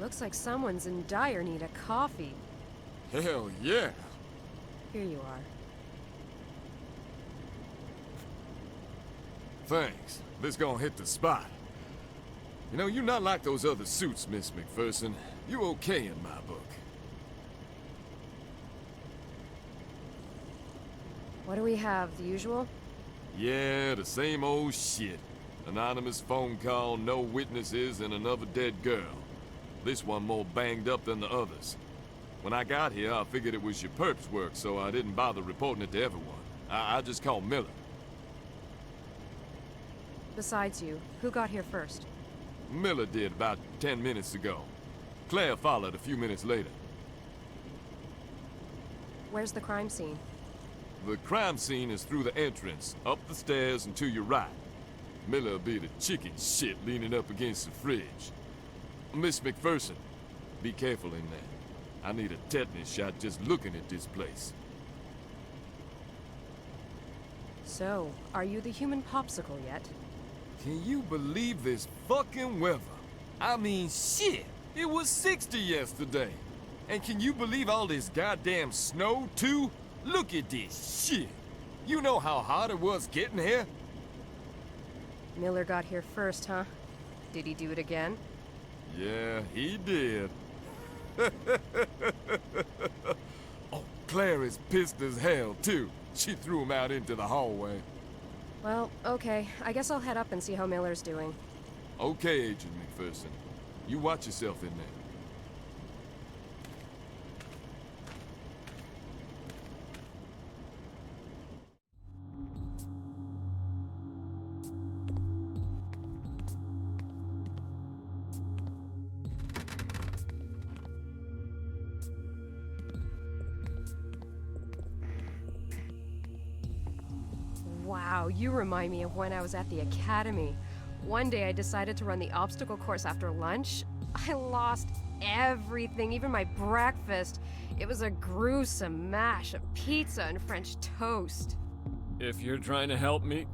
Looks like someone's in dire need of coffee. Hell yeah! Here you are. Thanks. This gonna hit the spot. You know, you're not like those other suits, Miss McPherson. You're okay in my book. What do we have? The usual? Yeah, the same old shit. Anonymous phone call, no witnesses, and another dead girl. This one more banged up than the others. When I got here, I figured it was your perp's work, so I didn't bother reporting it to everyone. I just called Miller. Besides you, who got here first? Miller did about 10 minutes ago. Claire followed a few minutes later. Where's the crime scene? The crime scene is through the entrance, up the stairs and to your right. Miller be the chicken shit leaning up against the fridge. Miss McPherson, be careful in there. I need a tetanus shot just looking at this place. So, are you the human popsicle yet? Can you believe this fucking weather? I mean, shit! It was 60 yesterday. And can you believe all this goddamn snow, too? Look at this shit! You know how hard it was getting here? Miller got here first, huh? Did he do it again? Yeah, he did. Oh, Claire is pissed as hell, too. She threw him out into the hallway. Well, okay. I guess I'll head up and see how Miller's doing. Okay, Agent McPherson. You watch yourself in there. Wow, you remind me of when I was at the academy. One day I decided to run the obstacle course after lunch. I lost everything, even my breakfast. It was a gruesome mash of pizza and French toast. If you're trying to help me,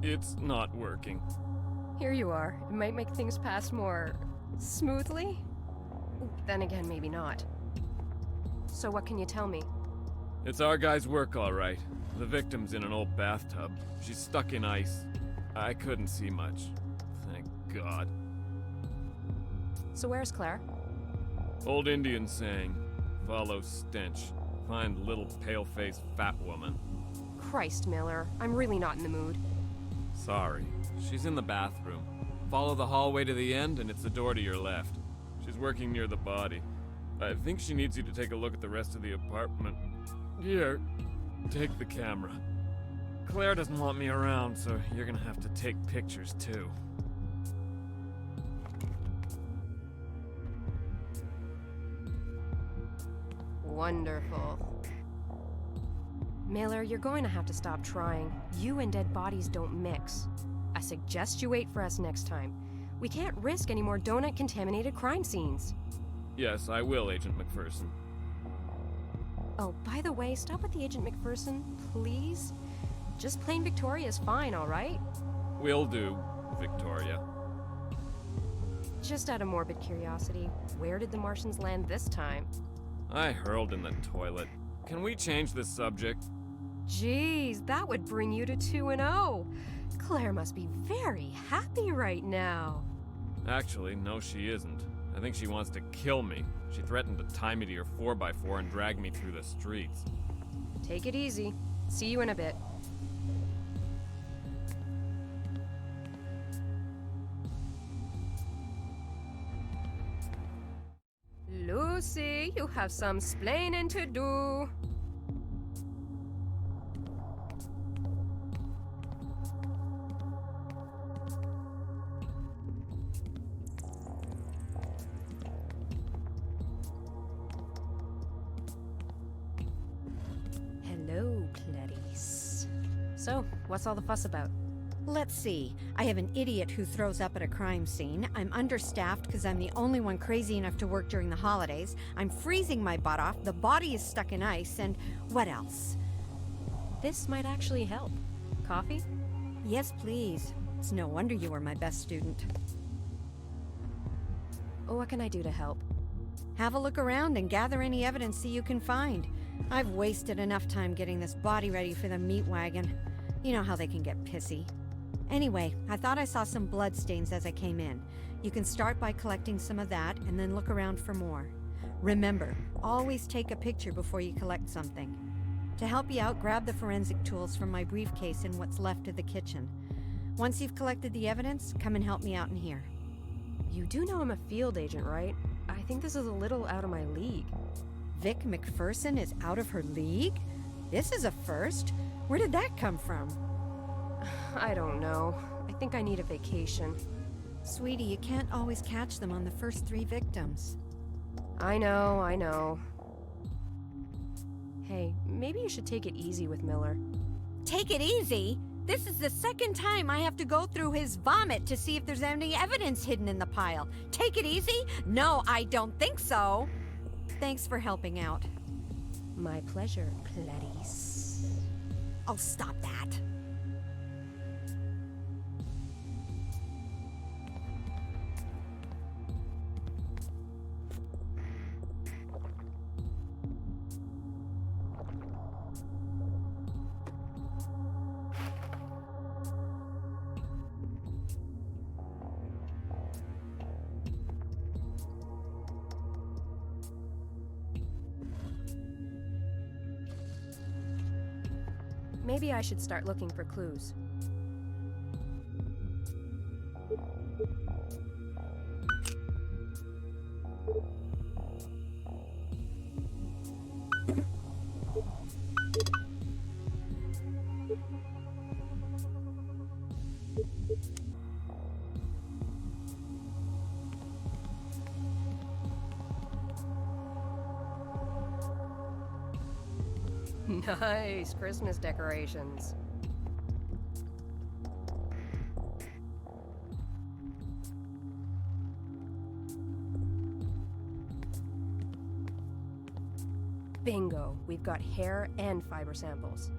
it's not working. Here you are. It might make things pass more smoothly? Then again, maybe not. So what can you tell me? It's our guy's work, all right. The victim's in an old bathtub. She's stuck in ice. I couldn't see much. Thank God. So where's Claire? Old Indian saying, follow stench. Find little pale-faced fat woman. Christ, Miller. I'm really not in the mood. Sorry. She's in the bathroom. Follow the hallway to the end and it's the door to your left. She's working near the body. I think she needs you to take a look at the rest of the apartment. Here, take the camera. Claire doesn't want me around, so you're gonna have to take pictures too. Wonderful. Miller, you're going to have to stop trying. You and dead bodies don't mix. I suggest you wait for us next time. We can't risk any more donut-contaminated crime scenes. Yes, I will, Agent McPherson. Oh, by the way, stop with the Agent McPherson, please. Just plain Victoria is fine, all right? Will do, Victoria. Just out of morbid curiosity, where did the Martians land this time? I hurled in the toilet. Can we change the subject? Jeez, that would bring you to 2-0. Claire must be very happy right now. Actually, no, she isn't. I think she wants to kill me. She threatened to tie me to your 4x4 and drag me through the streets. Take it easy. See you in a bit. Lucy, you have some splaining to do. Hello, Clarice. So, what's all the fuss about? Let's see. I have an idiot who throws up at a crime scene. I'm understaffed because I'm the only one crazy enough to work during the holidays. I'm freezing my butt off. The body is stuck in ice. And what else? This might actually help. Coffee? Yes, please. It's no wonder you were my best student. What can I do to help? Have a look around and gather any evidence that you can find. I've wasted enough time getting this body ready for the meat wagon. You know how they can get pissy. Anyway, I thought I saw some blood stains as I came in. You can start by collecting some of that and then look around for more. Remember, always take a picture before you collect something. To help you out, grab the forensic tools from my briefcase and what's left of the kitchen. Once you've collected the evidence, come and help me out in here. You do know I'm a field agent, right? I think this is a little out of my league. Vic McPherson is out of her league? This is a first. Where did that come from? I don't know. I think I need a vacation. Sweetie, you can't always catch them on the first 3 victims. I know. Hey, maybe you should take it easy with Miller. Take it easy? This is the second time I have to go through his vomit to see if there's any evidence hidden in the pile. Take it easy? No, I don't think so. Thanks for helping out. My pleasure, Clarice. Oh, stop that. Maybe I should start looking for clues. Nice Christmas decorations. Bingo, we've got hair and fiber samples.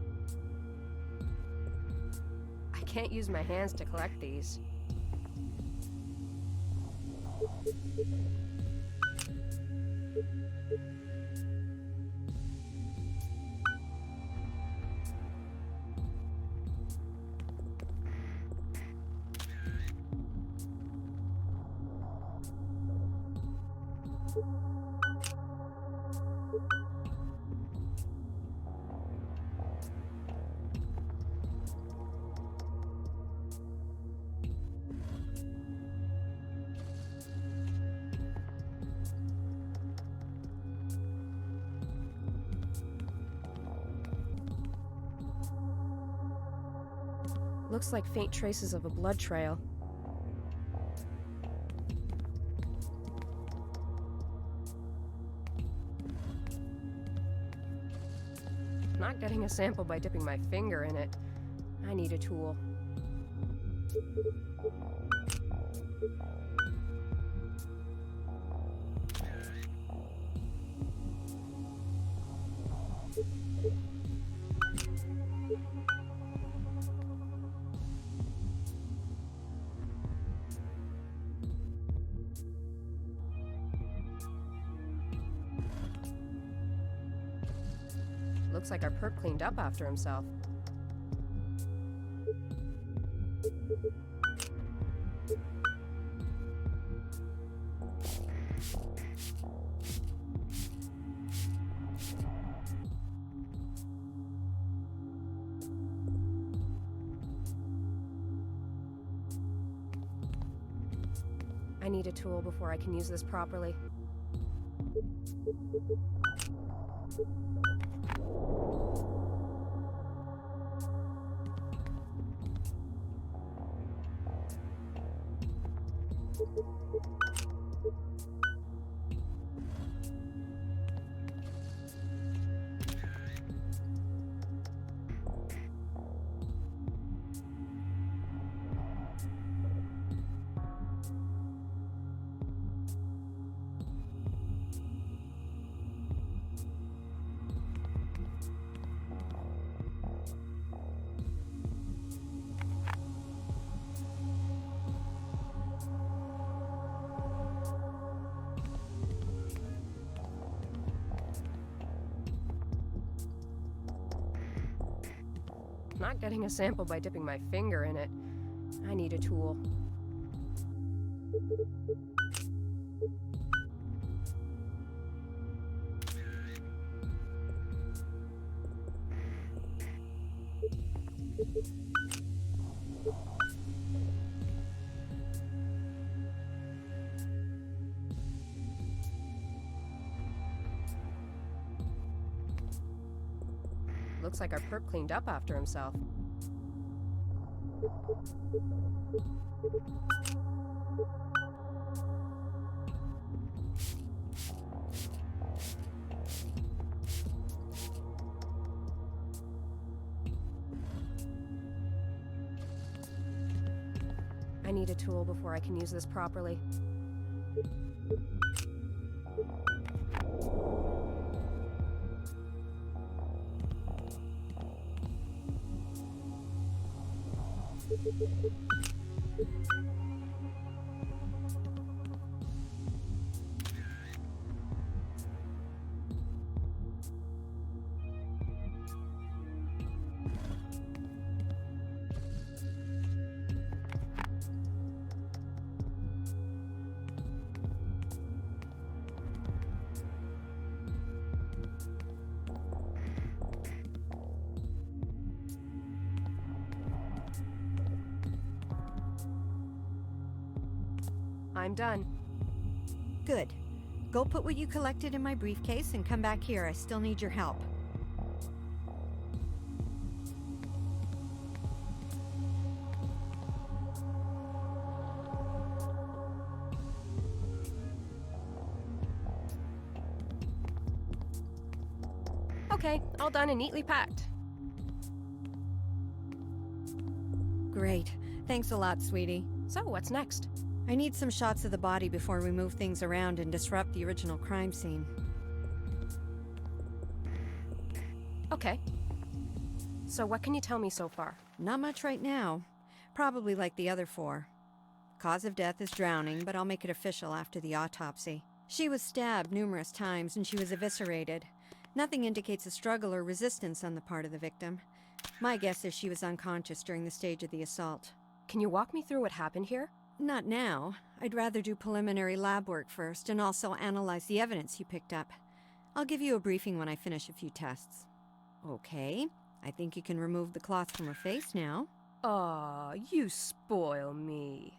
I can't use my hands to collect these. Looks like faint traces of a blood trail. Not getting a sample by dipping my finger in it. I need a tool. Looks like our perp cleaned up after himself. I need a tool before I can use this properly. not getting a sample by dipping my finger in it. I need a tool. Looks like our perp cleaned up after himself. I need a tool before I can use this properly. I'm done. Good. Go put what you collected in my briefcase and come back here. I still need your help. Okay, all done and neatly packed. Great. Thanks a lot, sweetie. So, what's next? I need some shots of the body before we move things around and disrupt the original crime scene. Okay. So what can you tell me so far? Not much right now. Probably like the other 4. Cause of death is drowning, but I'll make it official after the autopsy. She was stabbed numerous times and she was eviscerated. Nothing indicates a struggle or resistance on the part of the victim. My guess is she was unconscious during the stage of the assault. Can you walk me through what happened here? Not now. I'd rather do preliminary lab work first and also analyze the evidence you picked up. I'll give you a briefing when I finish a few tests. Okay, I think you can remove the cloth from her face now. Aw, you spoil me.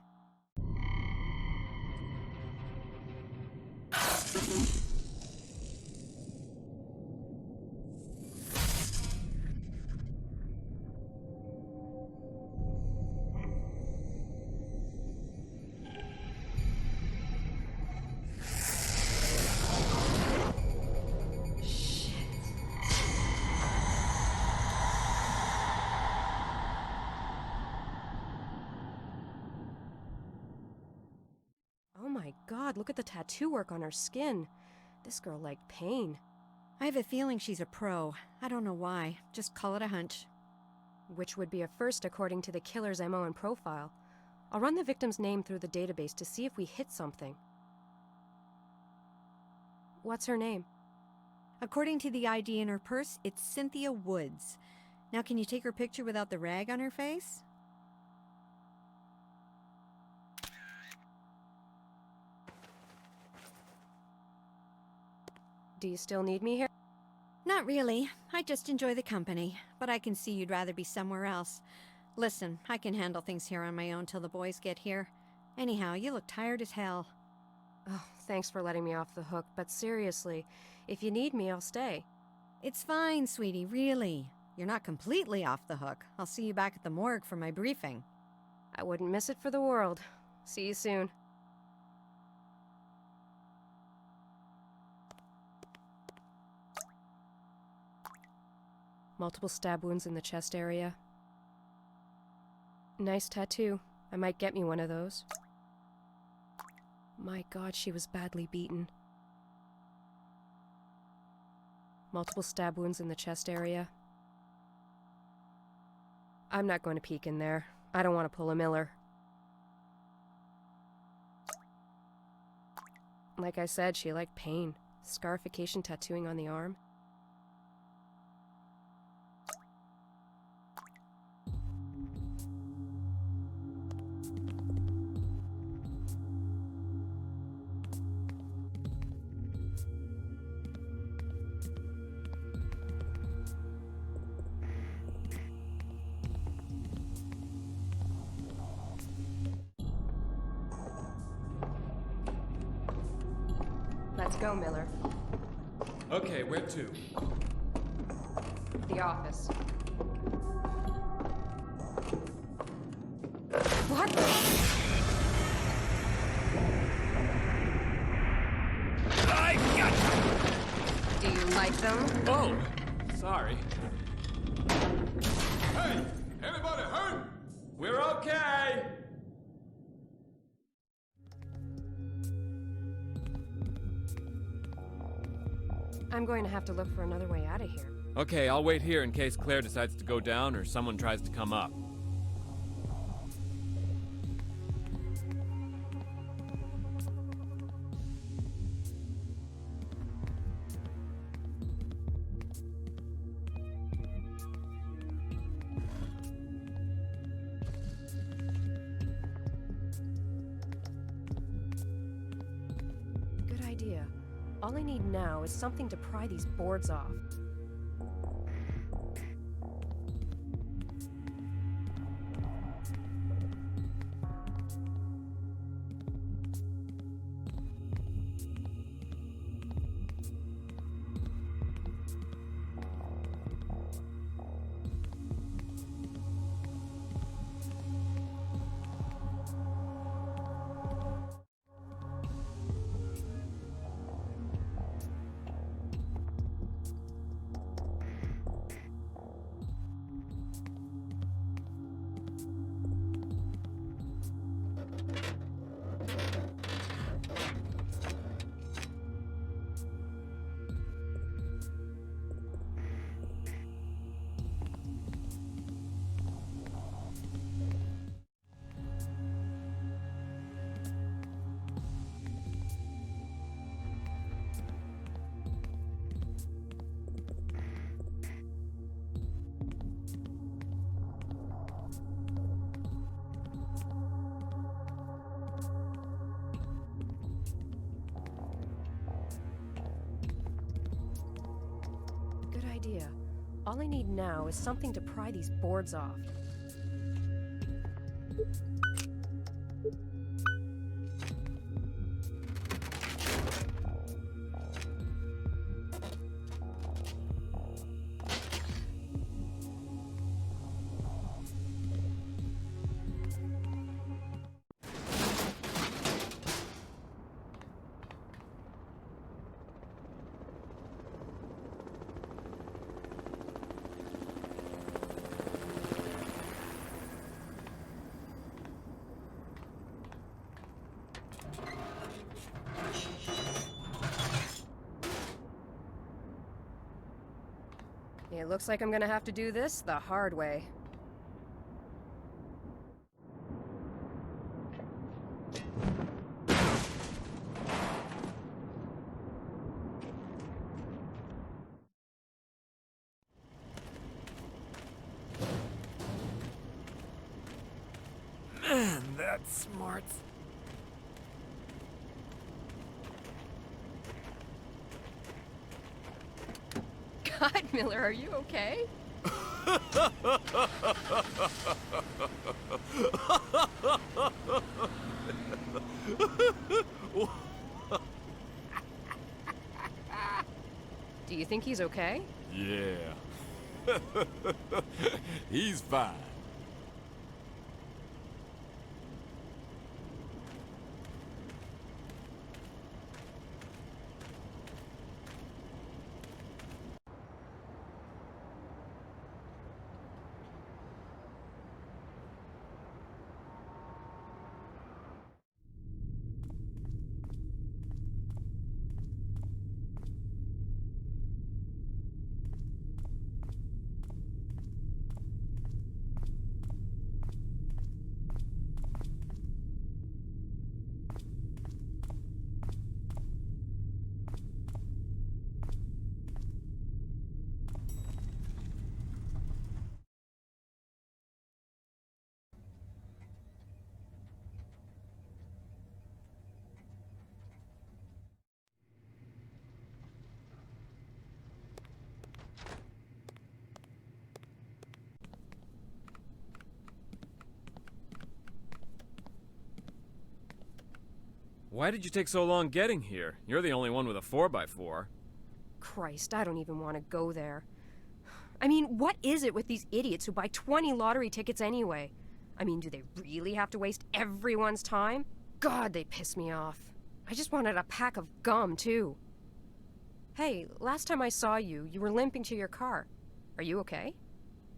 Oh my god, look at the tattoo work on her skin. This girl liked pain. I have a feeling she's a pro. I don't know why. Just call it a hunch. Which would be a first according to the killer's MO and profile. I'll run the victim's name through the database to see if we hit something. What's her name? According to the ID in her purse, it's Cynthia Woods. Now can you take her picture without the rag on her face? Do you still need me here? Not really. I just enjoy the company, but I can see you'd rather be somewhere else. Listen, I can handle things here on my own till the boys get here. Anyhow, you look tired as hell. Oh, thanks for letting me off the hook, but seriously, if you need me, I'll stay. It's fine, sweetie, really. You're not completely off the hook. I'll see you back at the morgue for my briefing. I wouldn't miss it for the world. See you soon. Multiple stab wounds in the chest area. Nice tattoo. I might get me one of those. My god, she was badly beaten. Multiple stab wounds in the chest area. I'm not going to peek in there. I don't want to pull a Miller. Like I said, she liked pain. Scarification tattooing on the arm. Let's go, Miller. Okay, where to? The office. What? I got Do you like them? Oh, sorry. Hey! Anybody hurt? We're okay! I'm going to have to look for another way out of here. Okay, I'll wait here in case Claire decides to go down or someone tries to come up. Good idea. All I need now is something to pry these boards off. Good idea. All I need now is something to pry these boards off. It looks like I'm gonna have to do this the hard way. Man, that's smart. God, Miller, are you okay? Do you think he's okay? Yeah. He's fine. Why did you take so long getting here? You're the only one with a 4x4. Christ, I don't even want to go there. I mean, what is it with these idiots who buy 20 lottery tickets anyway? I mean, do they really have to waste everyone's time? God, they piss me off. I just wanted a pack of gum, too. Hey, last time I saw you, you were limping to your car. Are you okay?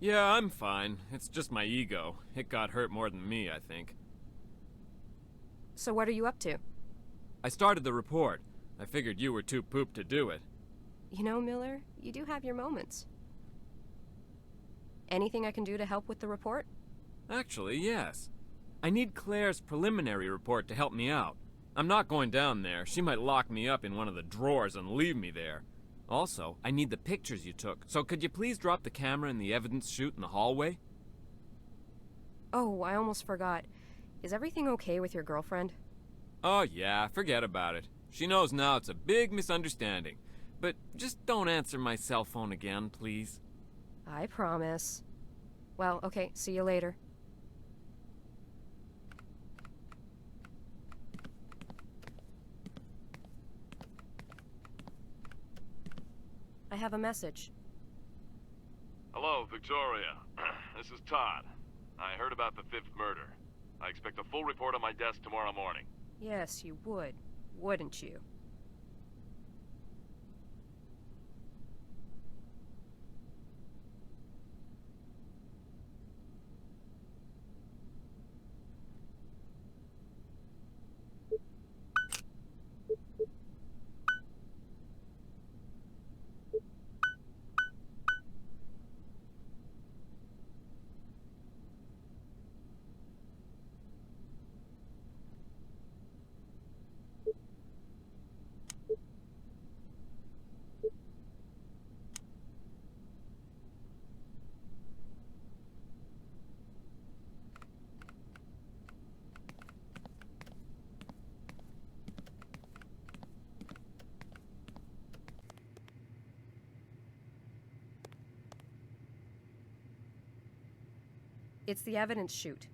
Yeah, I'm fine. It's just my ego. It got hurt more than me, I think. So what are you up to? I started the report. I figured you were too pooped to do it. You know, Miller, you do have your moments. Anything I can do to help with the report? Actually, yes. I need Claire's preliminary report to help me out. I'm not going down there. She might lock me up in one of the drawers and leave me there. Also, I need the pictures you took, so could you please drop the camera in the evidence chute in the hallway? Oh, I almost forgot. Is everything okay with your girlfriend? Oh yeah, forget about it. She knows now it's a big misunderstanding. But just don't answer my cell phone again, please. I promise. Well, okay, see you later. I have a message. Hello, Victoria. This is Todd. I heard about the 5th murder. I expect a full report on my desk tomorrow morning. Yes, you would, wouldn't you? It's the evidence chute.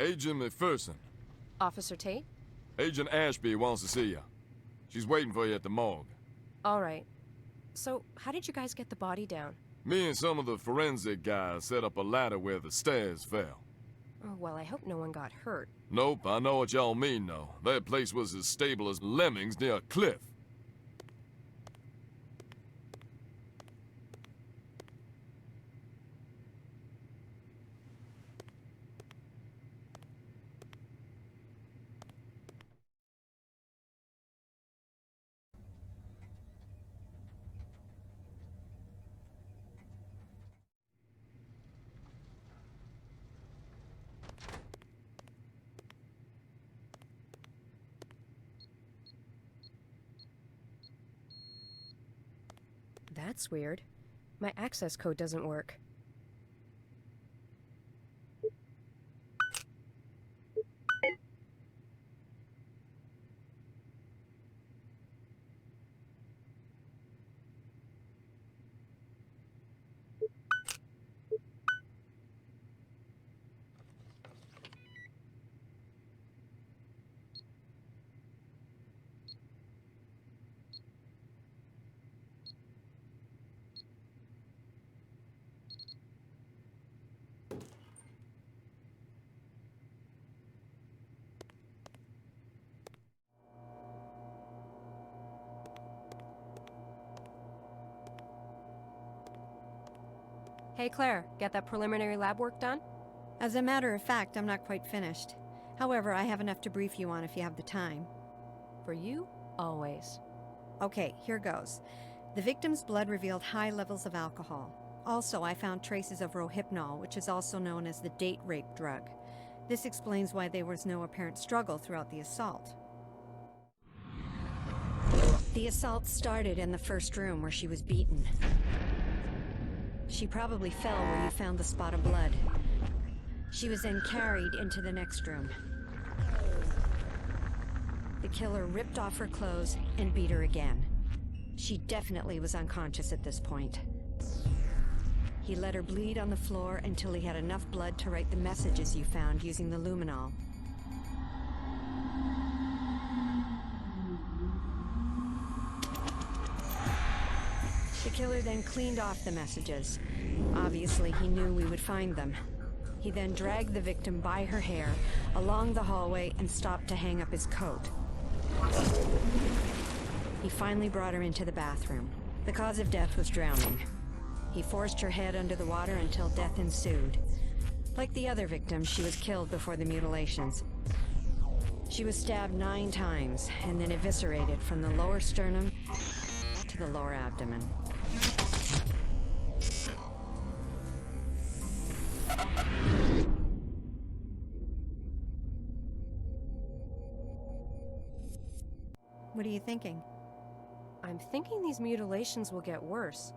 Agent McPherson. Officer Tate? Agent Ashby wants to see you. She's waiting for you at the morgue. All right. So, how did you guys get the body down? Me and some of the forensic guys set up a ladder where the stairs fell. Oh, well, I hope no one got hurt. Nope, I know what y'all mean, though. That place was as stable as lemmings near a cliff. That's weird. My access code doesn't work. Hey, Claire, get that preliminary lab work done? As a matter of fact, I'm not quite finished. However, I have enough to brief you on if you have the time. For you, always. Okay, here goes. The victim's blood revealed high levels of alcohol. Also, I found traces of Rohypnol, which is also known as the date rape drug. This explains why there was no apparent struggle throughout the assault. The assault started in the first room where she was beaten. She probably fell where you found the spot of blood. She was then carried into the next room. The killer ripped off her clothes and beat her again. She definitely was unconscious at this point. He let her bleed on the floor until he had enough blood to write the messages you found using the luminol. The killer then cleaned off the messages. Obviously, he knew we would find them. He then dragged the victim by her hair along the hallway and stopped to hang up his coat. He finally brought her into the bathroom. The cause of death was drowning. He forced her head under the water until death ensued. Like the other victims, she was killed before the mutilations. She was stabbed 9 times and then eviscerated from the lower sternum to the lower abdomen. What are you thinking? I'm thinking these mutilations will get worse.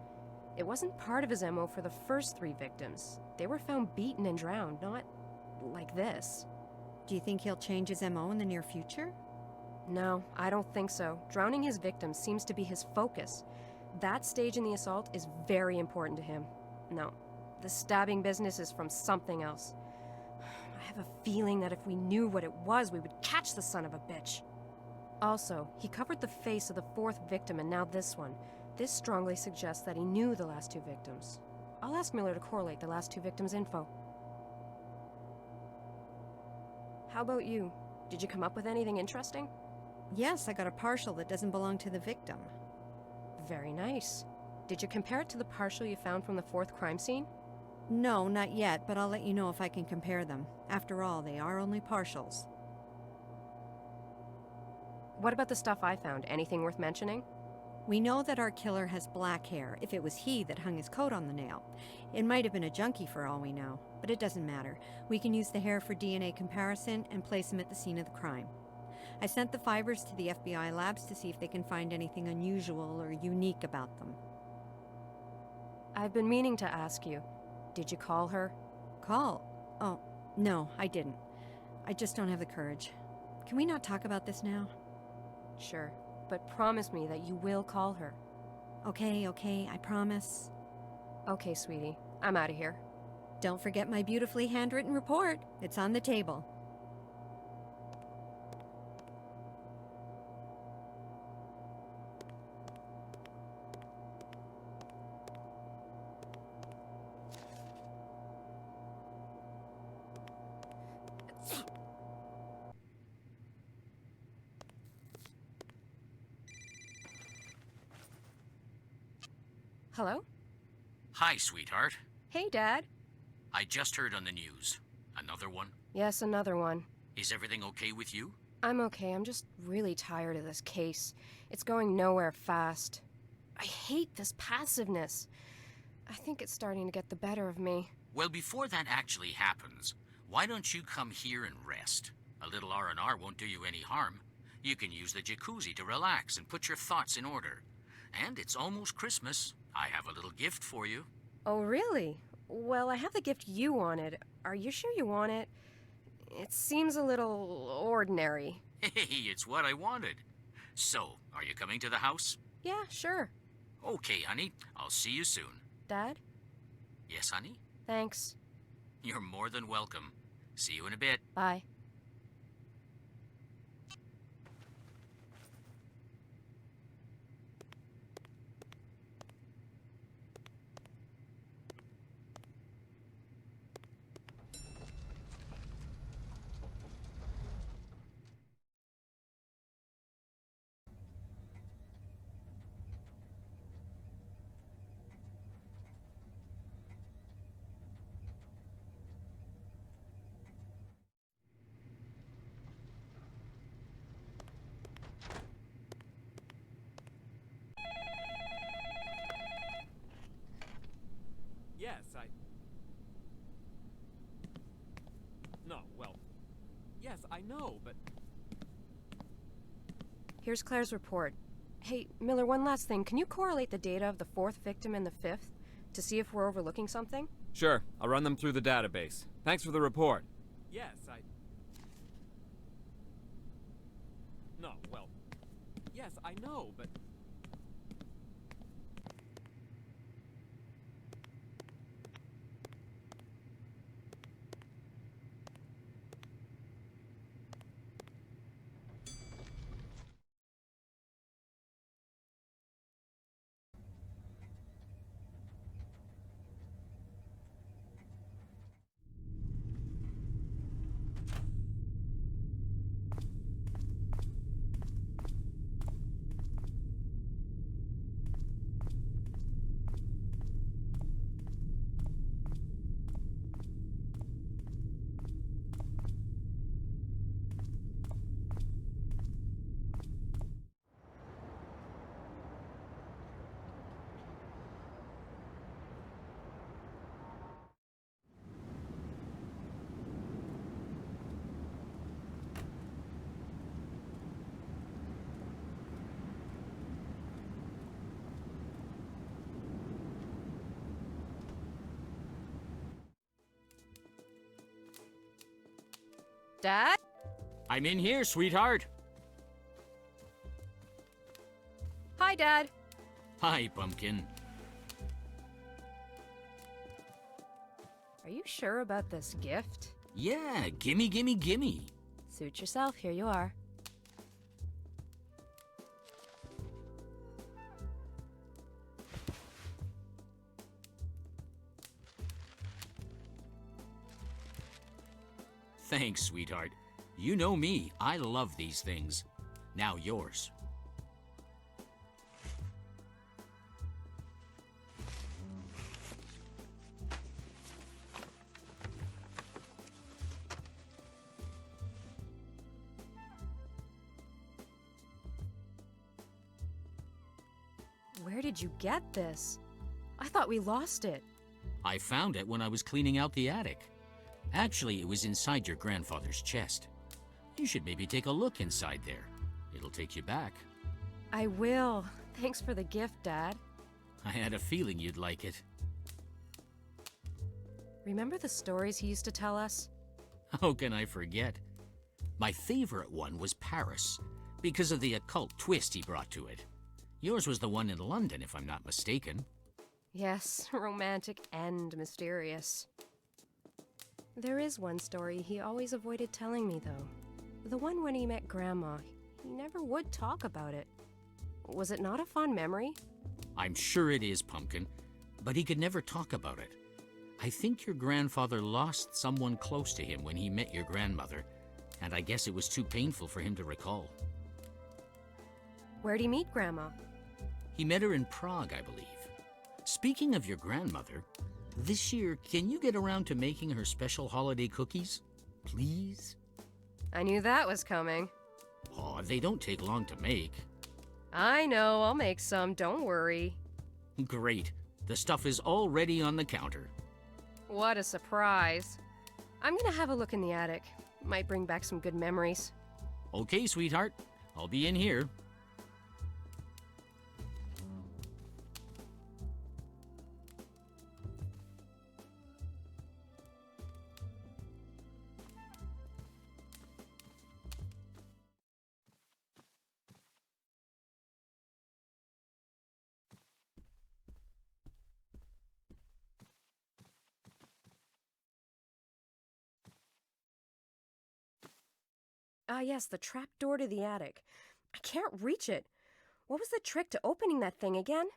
It wasn't part of his MO for the first 3 victims. They were found beaten and drowned, not like this. Do you think he'll change his MO in the near future? No, I don't think so. Drowning his victims seems to be his focus. That stage in the assault is very important to him. No, the stabbing business is from something else. I have a feeling that if we knew what it was, we would catch the son of a bitch. Also, he covered the face of the 4th victim and now this one. This strongly suggests that he knew the last 2 victims. I'll ask Miller to correlate the last 2 victims' info. How about you? Did you come up with anything interesting? Yes, I got a partial that doesn't belong to the victim. Very nice. Did you compare it to the partial you found from the 4th crime scene? No, not yet, but I'll let you know if I can compare them. After all, they are only partials. What about the stuff I found? Anything worth mentioning? We know that our killer has black hair, if it was he that hung his coat on the nail. It might have been a junkie for all we know, but it doesn't matter. We can use the hair for DNA comparison and place him at the scene of the crime. I sent the fibers to the FBI labs to see if they can find anything unusual or unique about them. I've been meaning to ask you. Did you call her? Call? Oh, no, I didn't. I just don't have the courage. Can we not talk about this now? Sure, but promise me that you will call her. Okay, I promise. Okay, sweetie. I'm out of here. Don't forget my beautifully handwritten report. It's on the table. Hello? Hi, sweetheart. Hey, Dad. I just heard on the news. Another one? Yes, another one. Is everything okay with you? I'm okay. I'm just really tired of this case. It's going nowhere fast. I hate this passiveness. I think it's starting to get the better of me. Well, before that actually happens, why don't you come here and rest? A little R&R won't do you any harm. You can use the jacuzzi to relax and put your thoughts in order. And it's almost Christmas. I have a little gift for you. Oh, really? Well, I have the gift you wanted. Are you sure you want it? It seems a little ordinary. Hey, it's what I wanted. So, are you coming to the house? Yeah, sure. Okay, honey. I'll see you soon. Dad? Yes, honey? Thanks. You're more than welcome. See you in a bit. Bye. Yes, No, well... Yes, I know, but... Here's Claire's report. Hey, Miller, one last thing. Can you correlate the data of the 4th victim and the 5th to see if we're overlooking something? Sure, I'll run them through the database. Thanks for the report. Yes, No, well... Yes, I know, but... Dad? I'm in here, sweetheart. Hi, Dad. Hi, Pumpkin. Are you sure about this gift? Yeah, gimme, gimme, gimme. Suit yourself, here you are. Thanks, sweetheart. You know me, I love these things. Now yours. Where did you get this? I thought we lost it. I found it when I was cleaning out the attic. Actually, it was inside your grandfather's chest. You should maybe take a look inside there. It'll take you back. I will. Thanks for the gift, Dad. I had a feeling you'd like it. Remember the stories he used to tell us? How can I forget? My favorite one was Paris, because of the occult twist he brought to it. Yours was the one in London, if I'm not mistaken. Yes, romantic and mysterious. There is one story he always avoided telling me, though. The one when he met Grandma. He never would talk about it. Was it not a fond memory? I'm sure it is, Pumpkin, but he could never talk about it. I think your grandfather lost someone close to him when he met your grandmother, and I guess it was too painful for him to recall. Where'd he meet Grandma? He met her in Prague, I believe. Speaking of your grandmother, this year, can you get around to making her special holiday cookies? Please? I knew that was coming. Oh, they don't take long to make. I know, I'll make some, don't worry. Great. The stuff is already on the counter. What a surprise. I'm gonna have a look in the attic. Might bring back some good memories. Okay, sweetheart. I'll be in here. Ah, yes, the trap door to the attic. I can't reach it. What was the trick to opening that thing again?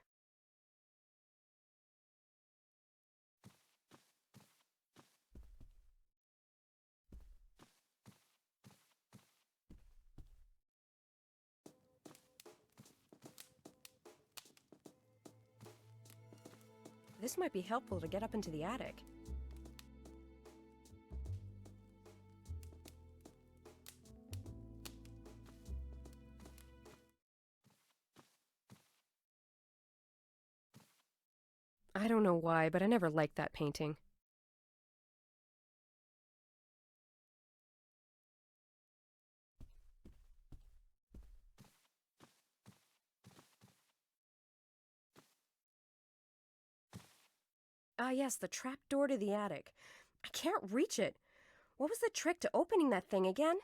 This might be helpful to get up into the attic. I don't know why, but I never liked that painting. Ah, yes, the trap door to the attic. I can't reach it. What was the trick to opening that thing again?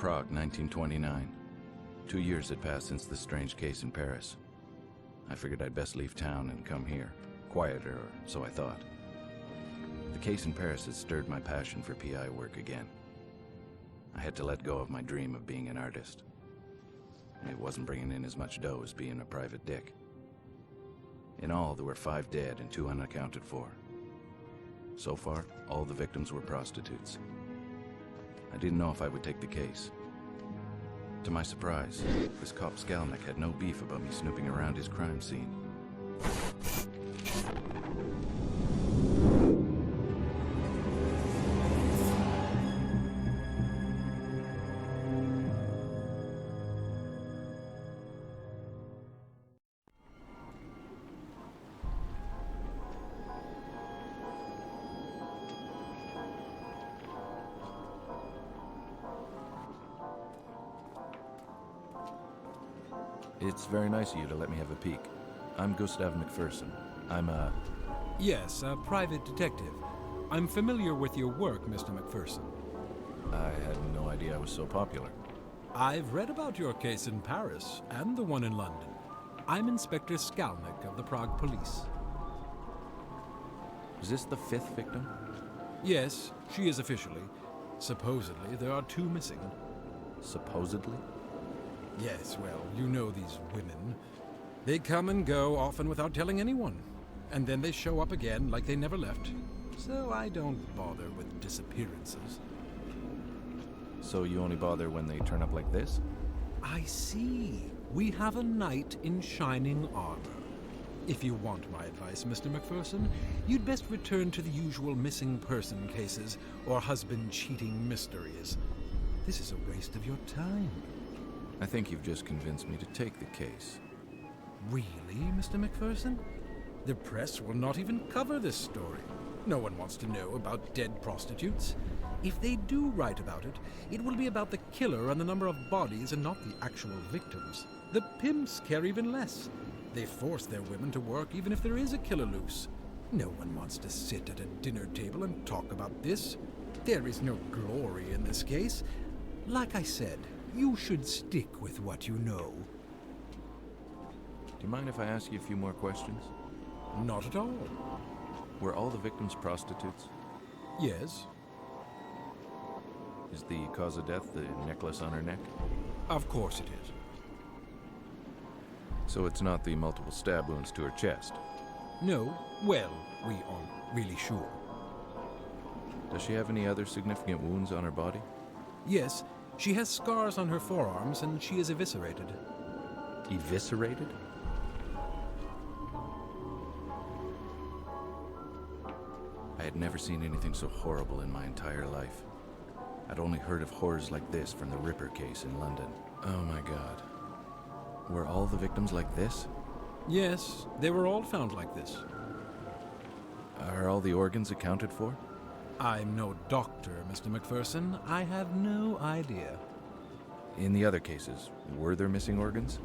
Prague, 1929. 2 years had passed since the strange case in Paris. I figured I'd best leave town and come here. Quieter, or so I thought. The case in Paris had stirred my passion for PI work again. I had to let go of my dream of being an artist. It wasn't bringing in as much dough as being a private dick. In all, there were 5 dead and 2 unaccounted for. So far, all the victims were prostitutes. I didn't know if I would take the case. To my surprise, this cop Skalnik had no beef about me snooping around his crime scene. It's very nice of you to let me have a peek. I'm Gustav McPherson. I'm a... Yes, a private detective. I'm familiar with your work, Mr. McPherson. I had no idea I was so popular. I've read about your case in Paris and the one in London. I'm Inspector Skalnik of the Prague Police. Is this the 5th victim? Yes, she is officially. Supposedly, there are 2 missing. Supposedly? Yes, well, you know these women. They come and go, often without telling anyone. And then they show up again like they never left. So I don't bother with disappearances. So you only bother when they turn up like this? I see. we have a knight in shining armor. If you want my advice, Mr. McPherson, you'd best return to the usual missing person cases or husband cheating mysteries. This is a waste of your time. I think you've just convinced me to take the case. Really, Mr. McPherson? The press will not even cover this story. No one wants to know about dead prostitutes. If they do write about it, it will be about the killer and the number of bodies and not the actual victims. The pimps care even less. They force their women to work even if there is a killer loose. No one wants to sit at a dinner table and talk about this. There is no glory in this case. Like I said, you should stick with what you know. Do you mind if I ask you a few more questions? Not at all. Were all the victims prostitutes? Yes, Is the cause of death the necklace on her neck? of course it is. So it's not the multiple stab wounds to her chest. No, well, we aren't really sure. Does she have any other significant wounds on her body? Yes, she has scars on her forearms and she is eviscerated. Eviscerated? I had never seen anything so horrible in my entire life. I'd only heard of horrors like this from the Ripper case in London. Oh my god. Were all the victims like this? Yes, they were all found like this. Are all the organs accounted for? I'm no doctor, Mr. McPherson. I have no idea. In the other cases, were there missing organs?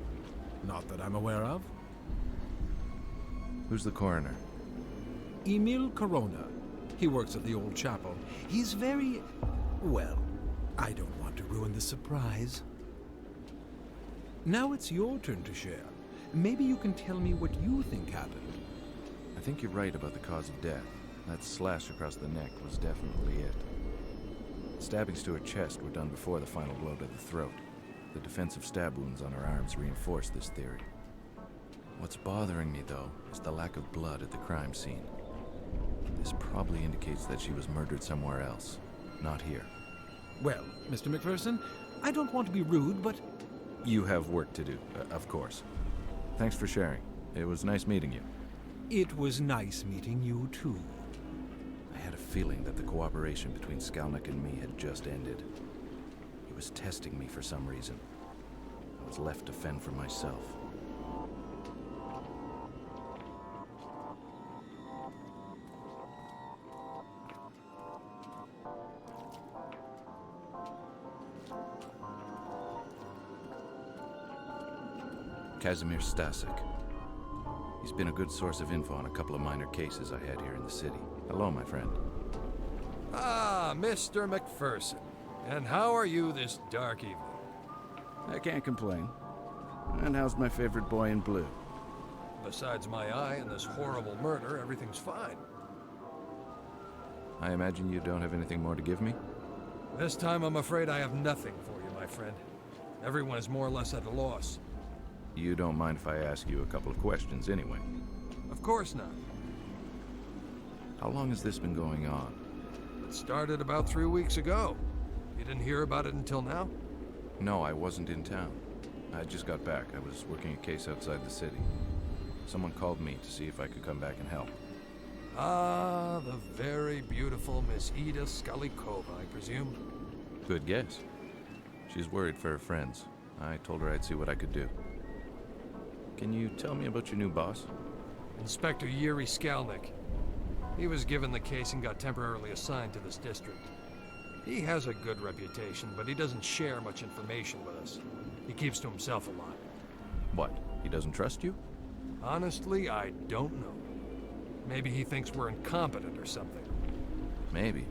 Not that I'm aware of. Who's the coroner? Emil Corona. He works at the old chapel. He's very... well, I don't want to ruin the surprise. Now it's your turn to share. Maybe you can tell me what you think happened. I think you're right about the cause of death. That slash across the neck was definitely it. Stabbings to her chest were done before the final blow to the throat. The defensive stab wounds on her arms reinforce this theory. What's bothering me, though, is the lack of blood at the crime scene. This probably indicates that she was murdered somewhere else, not here. Well, Mr. McPherson, I don't want to be rude, but... You have work to do, of course. Thanks for sharing. It was nice meeting you. it was nice meeting you, too. I had a feeling that the cooperation between Skalnik and me had just ended. He was testing me for some reason. I was left to fend for myself. Kazimir Stasek. He's been a good source of info on a couple of minor cases I had here in the city. Hello, my friend. Ah, Mr. McPherson. And how are you this dark evening? I can't complain. And how's my favorite boy in blue? Besides my eye and this horrible murder, everything's fine. I imagine you don't have anything more to give me? This time I'm afraid I have nothing for you, my friend. Everyone is more or less at a loss. You don't mind if I ask you a couple of questions anyway? Of course not. How long has this been going on? It started about 3 weeks ago. You didn't hear about it until now? No, I wasn't in town. I just got back. I was working a case outside the city. Someone called me to see if I could come back and help. Ah, the very beautiful Miss Ida Skalikova, I presume. Good guess. She's worried for her friends. I told her I'd see what I could do. Can you tell me about your new boss? Inspector Yuri Skalnik. He was given the case and got temporarily assigned to this district. He has a good reputation, but he doesn't share much information with us. He keeps to himself a lot. What? He doesn't trust you? Honestly, I don't know. Maybe he thinks we're incompetent or something. Maybe.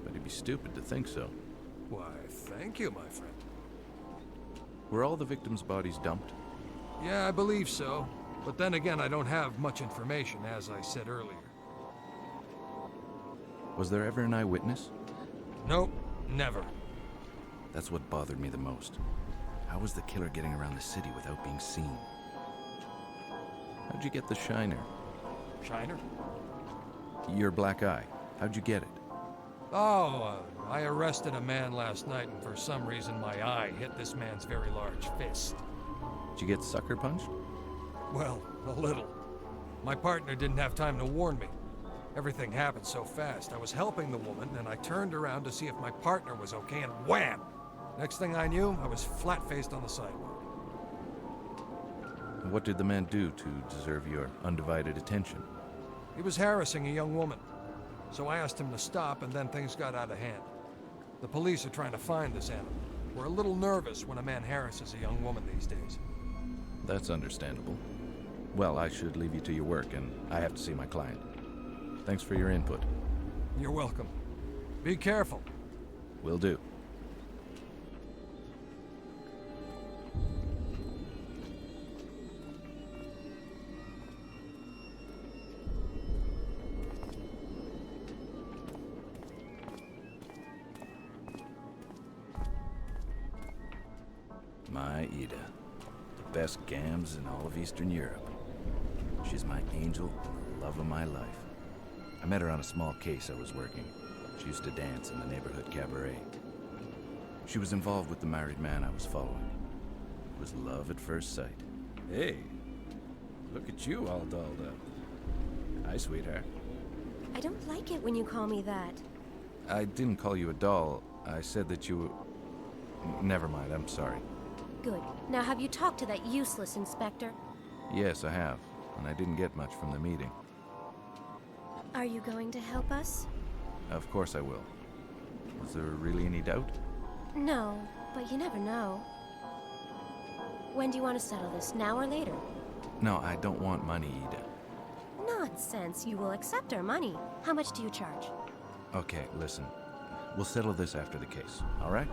But he'd be stupid to think so. Why, thank you, my friend. Were all the victims' bodies dumped? Yeah, I believe so. But then again, I don't have much information, as I said earlier. Was there ever an eyewitness? Nope, never. That's what bothered me the most. How was the killer getting around the city without being seen? How'd you get the shiner? Shiner? Your black eye. How'd you get it? Oh, I arrested a man last night, and for some reason my eye hit this man's very large fist. Did you get sucker punched? Well, a little. My partner didn't have time to warn me. Everything happened so fast. I was helping the woman, and I turned around to see if my partner was okay, and wham! Next thing I knew, I was flat-faced on the sidewalk. And what did the man do to deserve your undivided attention? He was harassing a young woman. So I asked him to stop, and then things got out of hand. The police are trying to find this animal. We're a little nervous when a man harasses a young woman these days. That's understandable. Well, I should leave you to your work, and I have to see my client. Thanks for your input. You're welcome. Be careful. Will do. My Ida. The best gams in all of Eastern Europe. She's my angel and the love of my life. I met her on a small case I was working. She used to dance in the neighborhood cabaret. She was involved with the married man I was following. It was love at first sight. Hey, look at you all dolled up. Hi, sweetheart. I don't like it when you call me that. I didn't call you a doll. I said that you were... Never mind, I'm sorry. Good. Now have you talked to that useless inspector? Yes, I have. And I didn't get much from the meeting. Are you going to help us? Of course I will. Was there really any doubt? No, but you never know. When do you want to settle this, now or later? No, I don't want money, Ida. Nonsense, you will accept our money. How much do you charge? Okay, listen. We'll settle this after the case, all right?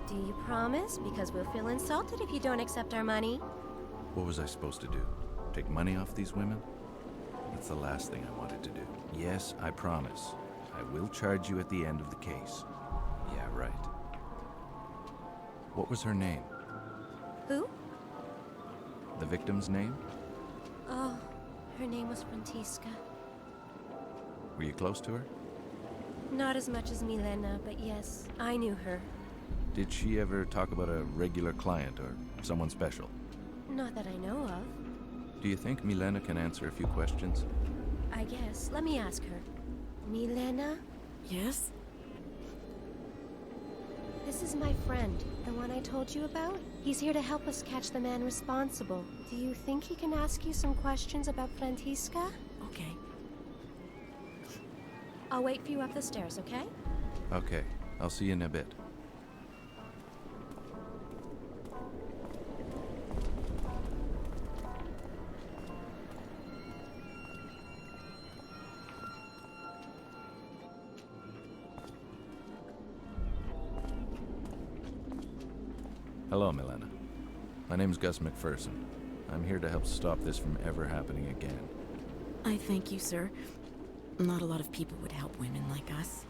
Do you promise? Because we'll feel insulted if you don't accept our money. What was I supposed to do? Take money off these women? That's the last thing I wanted to do. Yes, I promise. I will charge you at the end of the case. Yeah, right. What was her name? Who? The victim's name? Oh, her name was Frantiska. Were you close to her? Not as much as Milena, but yes, I knew her. Did she ever talk about a regular client or someone special? Not that I know of. Do you think Milena can answer a few questions? I guess. Let me ask her. Milena? Yes? This is my friend, the one I told you about. He's here to help us catch the man responsible. Do you think he can ask you some questions about Frantiska? Okay. I'll wait for you up the stairs, okay? Okay, I'll see you in a bit. Hello, Milena. My name's Gus McPherson. I'm here to help stop this from ever happening again. I thank you, sir. Not a lot of people would help women like us.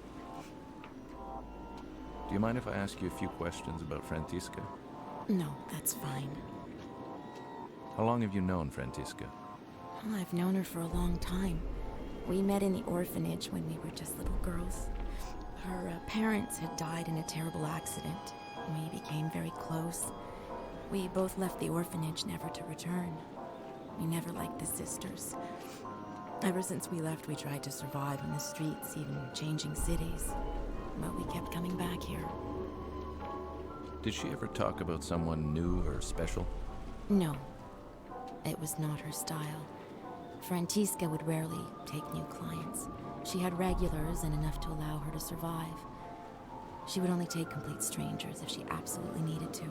Do you mind if I ask you a few questions about Frantiska? No, that's fine. How long have you known Frantiska? Well, I've known her for a long time. We met in the orphanage when we were just little girls. Her parents had died in a terrible accident. We became very close. We both left the orphanage never to return. We never liked the sisters. Ever since we left, we tried to survive in the streets, even changing cities. But we kept coming back here. Did she ever talk about someone new or special? No. It was not her style. Frantiska would rarely take new clients. She had regulars and enough to allow her to survive. She would only take complete strangers if she absolutely needed to.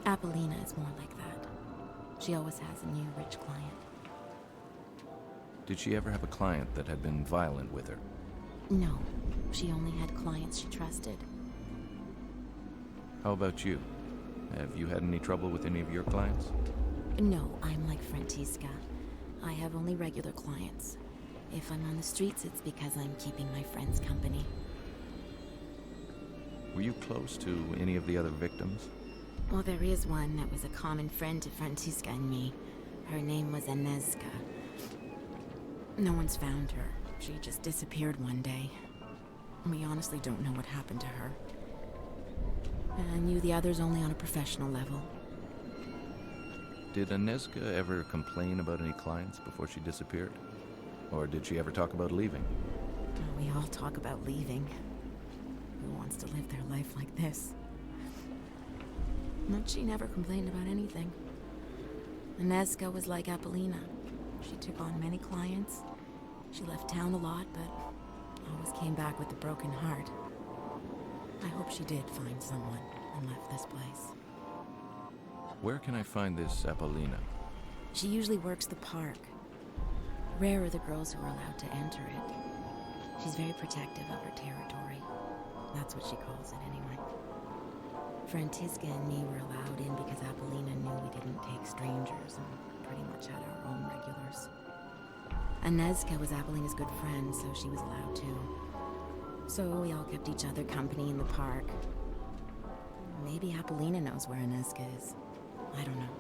Apollina is more like that. She always has a new rich client. Did she ever have a client that had been violent with her? No. She only had clients she trusted. How about you? Have you had any trouble with any of your clients? No, I'm like Frantiska. I have only regular clients. If I'm on the streets, it's because I'm keeping my friends company. Were you close to any of the other victims? Well, there is one that was a common friend to Frantiska and me. Her name was Anezka. No one's found her. She just disappeared one day. We honestly don't know what happened to her. I knew the others only on a professional level. Did Anezka ever complain about any clients before she disappeared? Or did she ever talk about leaving? We all talk about leaving. Who wants to live their life like this? But she never complained about anything. Anezka was like Apollina. She took on many clients. She left town a lot, but always came back with a broken heart. I hope she did find someone and left this place. Where can I find this Apollina? She usually works the park. Rare are the girls who are allowed to enter it. She's very protective of her territory. That's what she calls it, anyway. Frantiska and me were allowed in because Apollina knew we didn't take strangers and pretty much had our own regulars. Anezka was Apollina's good friend, so she was allowed too. So we all kept each other company in the park. Maybe Apollina knows where Anezka is. I don't know.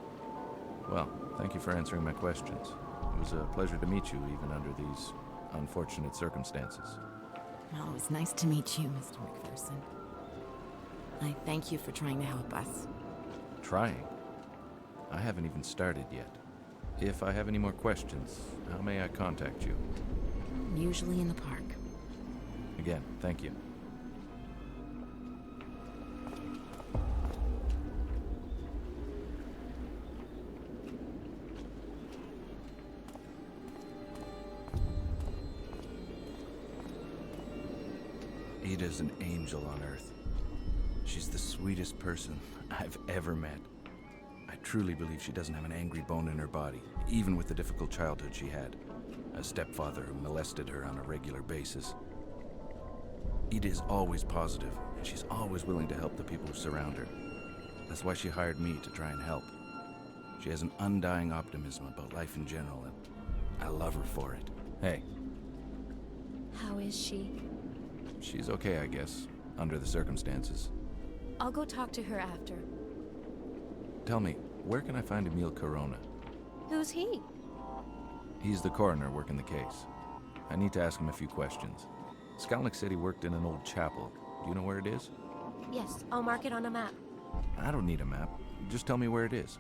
Well, thank you for answering my questions. It was a pleasure to meet you, even under these unfortunate circumstances. Well, it was nice to meet you, Mr. McPherson. I thank you for trying to help us. Trying? I haven't even started yet. If I have any more questions, how may I contact you? Usually in the park. Again, thank you. Ida's an angel on Earth. She's the sweetest person I've ever met. I truly believe she doesn't have an angry bone in her body, even with the difficult childhood she had. A stepfather who molested her on a regular basis. Ida is always positive, and she's always willing to help the people who surround her. That's why she hired me to try and help. She has an undying optimism about life in general, and I love her for it. Hey. How is she? She's okay, I guess, under the circumstances. I'll go talk to her after. Tell me, where can I find Emil Corona? Who's he? He's the coroner working the case. I need to ask him a few questions. Skalnik said he worked in an old chapel. Do you know where it is? Yes, I'll mark it on a map. I don't need a map. Just tell me where it is.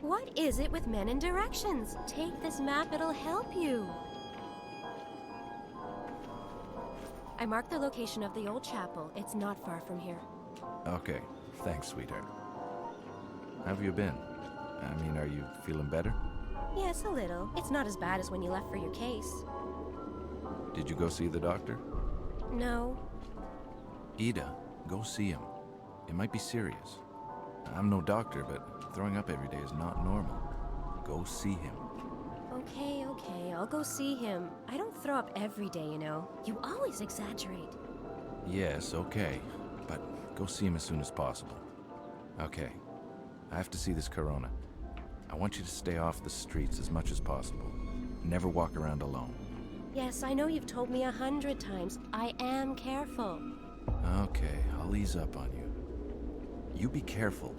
What is it with men and directions? Take this map, it'll help you. I marked the location of the old chapel. It's not far from here. Okay, thanks, sweetheart. How have you been? I mean, are you feeling better? Yes, a little. It's not as bad as when you left for your case. Did you go see the doctor? No. Ida, go see him. It might be serious. I'm no doctor, but throwing up every day is not normal. Go see him. Okay, I'll go see him. I don't throw up every day, you know. You always exaggerate. Yes, okay. But go see him as soon as possible. Okay. I have to see this Corona. I want you to stay off the streets as much as possible. Never walk around alone. Yes, I know you've told me 100 times. I am careful. Okay, I'll ease up on you. You be careful.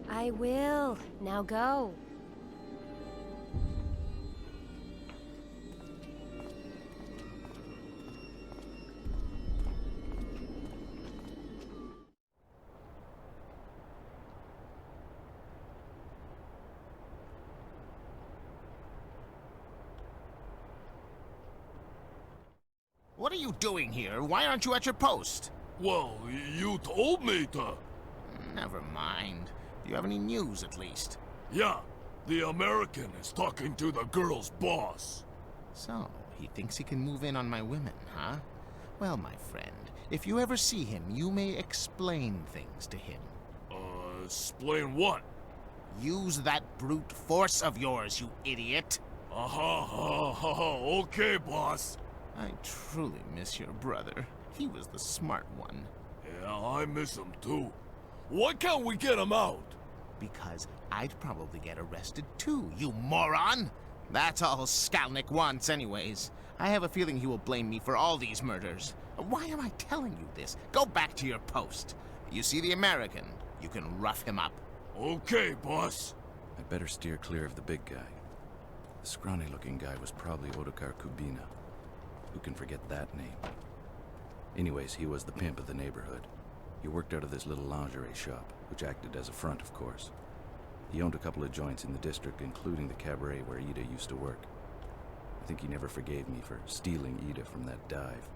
I will. Now go. What are you doing here? Why aren't you at your post? Well, you told me to. Never mind. Do you have any news, at least? Yeah, the American is talking to the girl's boss. So, he thinks he can move in on my women, huh? Well, my friend, if you ever see him, you may explain things to him. Explain what? Use that brute force of yours, you idiot! Okay, boss. I truly miss your brother. He was the smart one. Yeah, I miss him too. Why can't we get him out? Because I'd probably get arrested too, you moron! That's all Skalnik wants anyways. I have a feeling he will blame me for all these murders. Why am I telling you this? Go back to your post. You see the American, you can rough him up. Okay, boss. I'd better steer clear of the big guy. The scrawny-looking guy was probably Ottokar Kubina. Who can forget that name? Anyways, he was the pimp of the neighborhood. He worked out of this little lingerie shop, which acted as a front, of course. He owned a couple of joints in the district, including the cabaret where Ida used to work. I think he never forgave me for stealing Ida from that dive.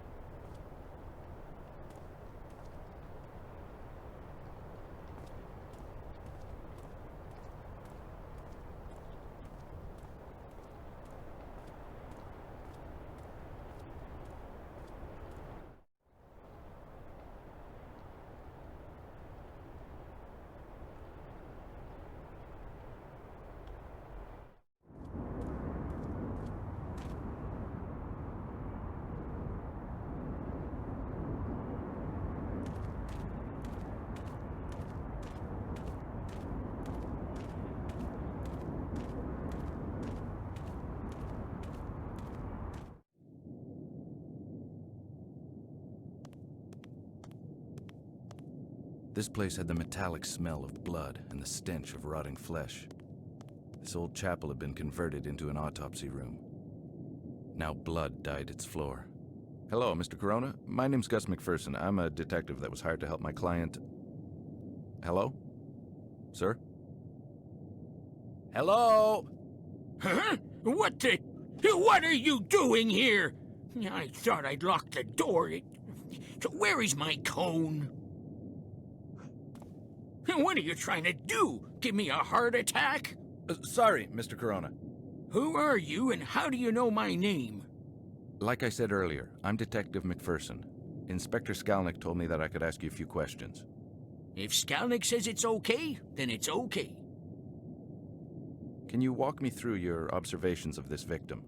This place had the metallic smell of blood and the stench of rotting flesh. This old chapel had been converted into an autopsy room. Now blood dyed its floor. Hello, Mr. Corona. My name's Gus McPherson. I'm a detective that was hired to help my client. Hello? Sir? Hello? Huh? What are you doing here? I thought I'd locked the door. Where is my cone? What are you trying to do? Give me a heart attack? Sorry, Mr. Corona. Who are you and how do you know my name? Like I said earlier, I'm Detective McPherson. Inspector Skalnick told me that I could ask you a few questions. If Skalnick says it's okay, then it's okay. Can you walk me through your observations of this victim?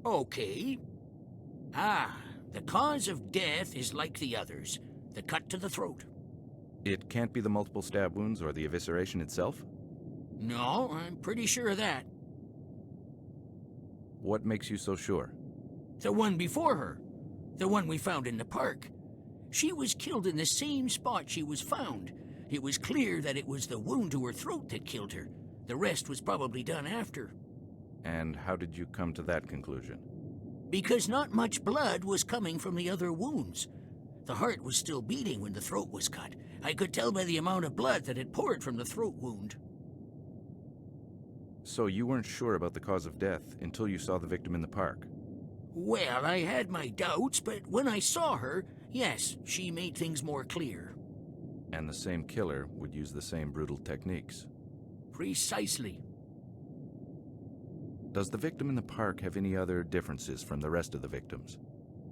Okay. The cause of death is like the others. The cut to the throat. It can't be the multiple stab wounds or the evisceration itself? No, I'm pretty sure of that. What makes you so sure? The one before her. The one we found in the park. She was killed in the same spot she was found. It was clear that it was the wound to her throat that killed her. The rest was probably done after. And how did you come to that conclusion? Because not much blood was coming from the other wounds. The heart was still beating when the throat was cut. I could tell by the amount of blood that had poured from the throat wound. So you weren't sure about the cause of death until you saw the victim in the park? Well, I had my doubts, but when I saw her, yes, she made things more clear. And the same killer would use the same brutal techniques? Precisely. Does the victim in the park have any other differences from the rest of the victims?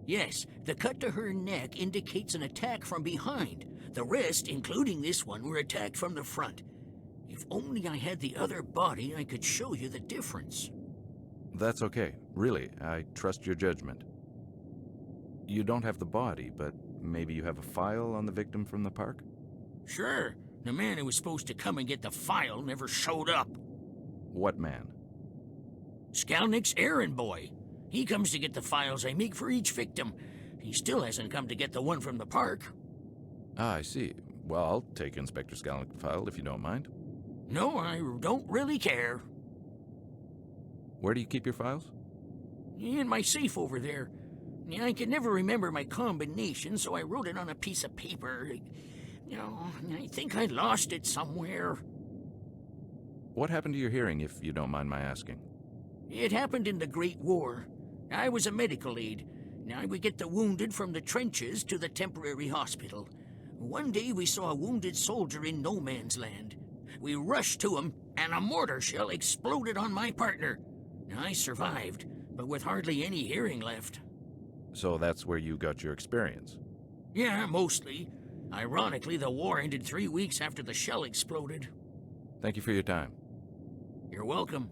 Yes, the cut to her neck indicates an attack from behind. The rest, including this one, were attacked from the front. If only I had the other body, I could show you the difference. That's okay. Really, I trust your judgment. You don't have the body, but maybe you have a file on the victim from the park? Sure. The man who was supposed to come and get the file never showed up. What man? Skalnick's errand boy. He comes to get the files I make for each victim. He still hasn't come to get the one from the park. Ah, I see. Well, I'll take Inspector Skalnick's file if you don't mind. No, I don't really care. Where do you keep your files? In my safe over there. I can never remember my combination, so I wrote it on a piece of paper. I think I lost it somewhere. What happened to your hearing, if you don't mind my asking? It happened in the Great War. I was a medical aide. I would get the wounded from the trenches to the temporary hospital. One day we saw a wounded soldier in no man's land. We rushed to him, and a mortar shell exploded on my partner. I survived, but with hardly any hearing left. So that's where you got your experience? Yeah, mostly. Ironically, the war ended 3 weeks after the shell exploded. Thank you for your time. You're welcome.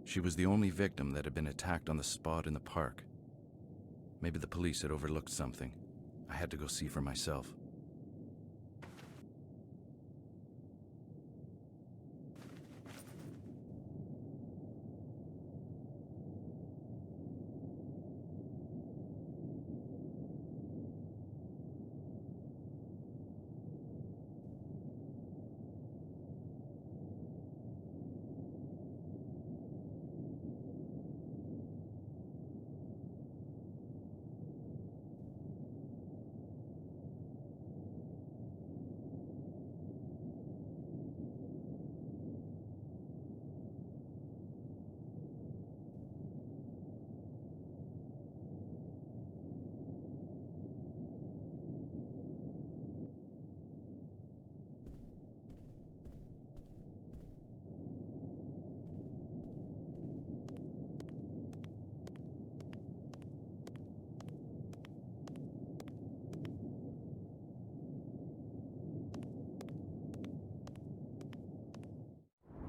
She was the only victim that had been attacked on the spot in the park. Maybe the police had overlooked something. I had to go see for myself.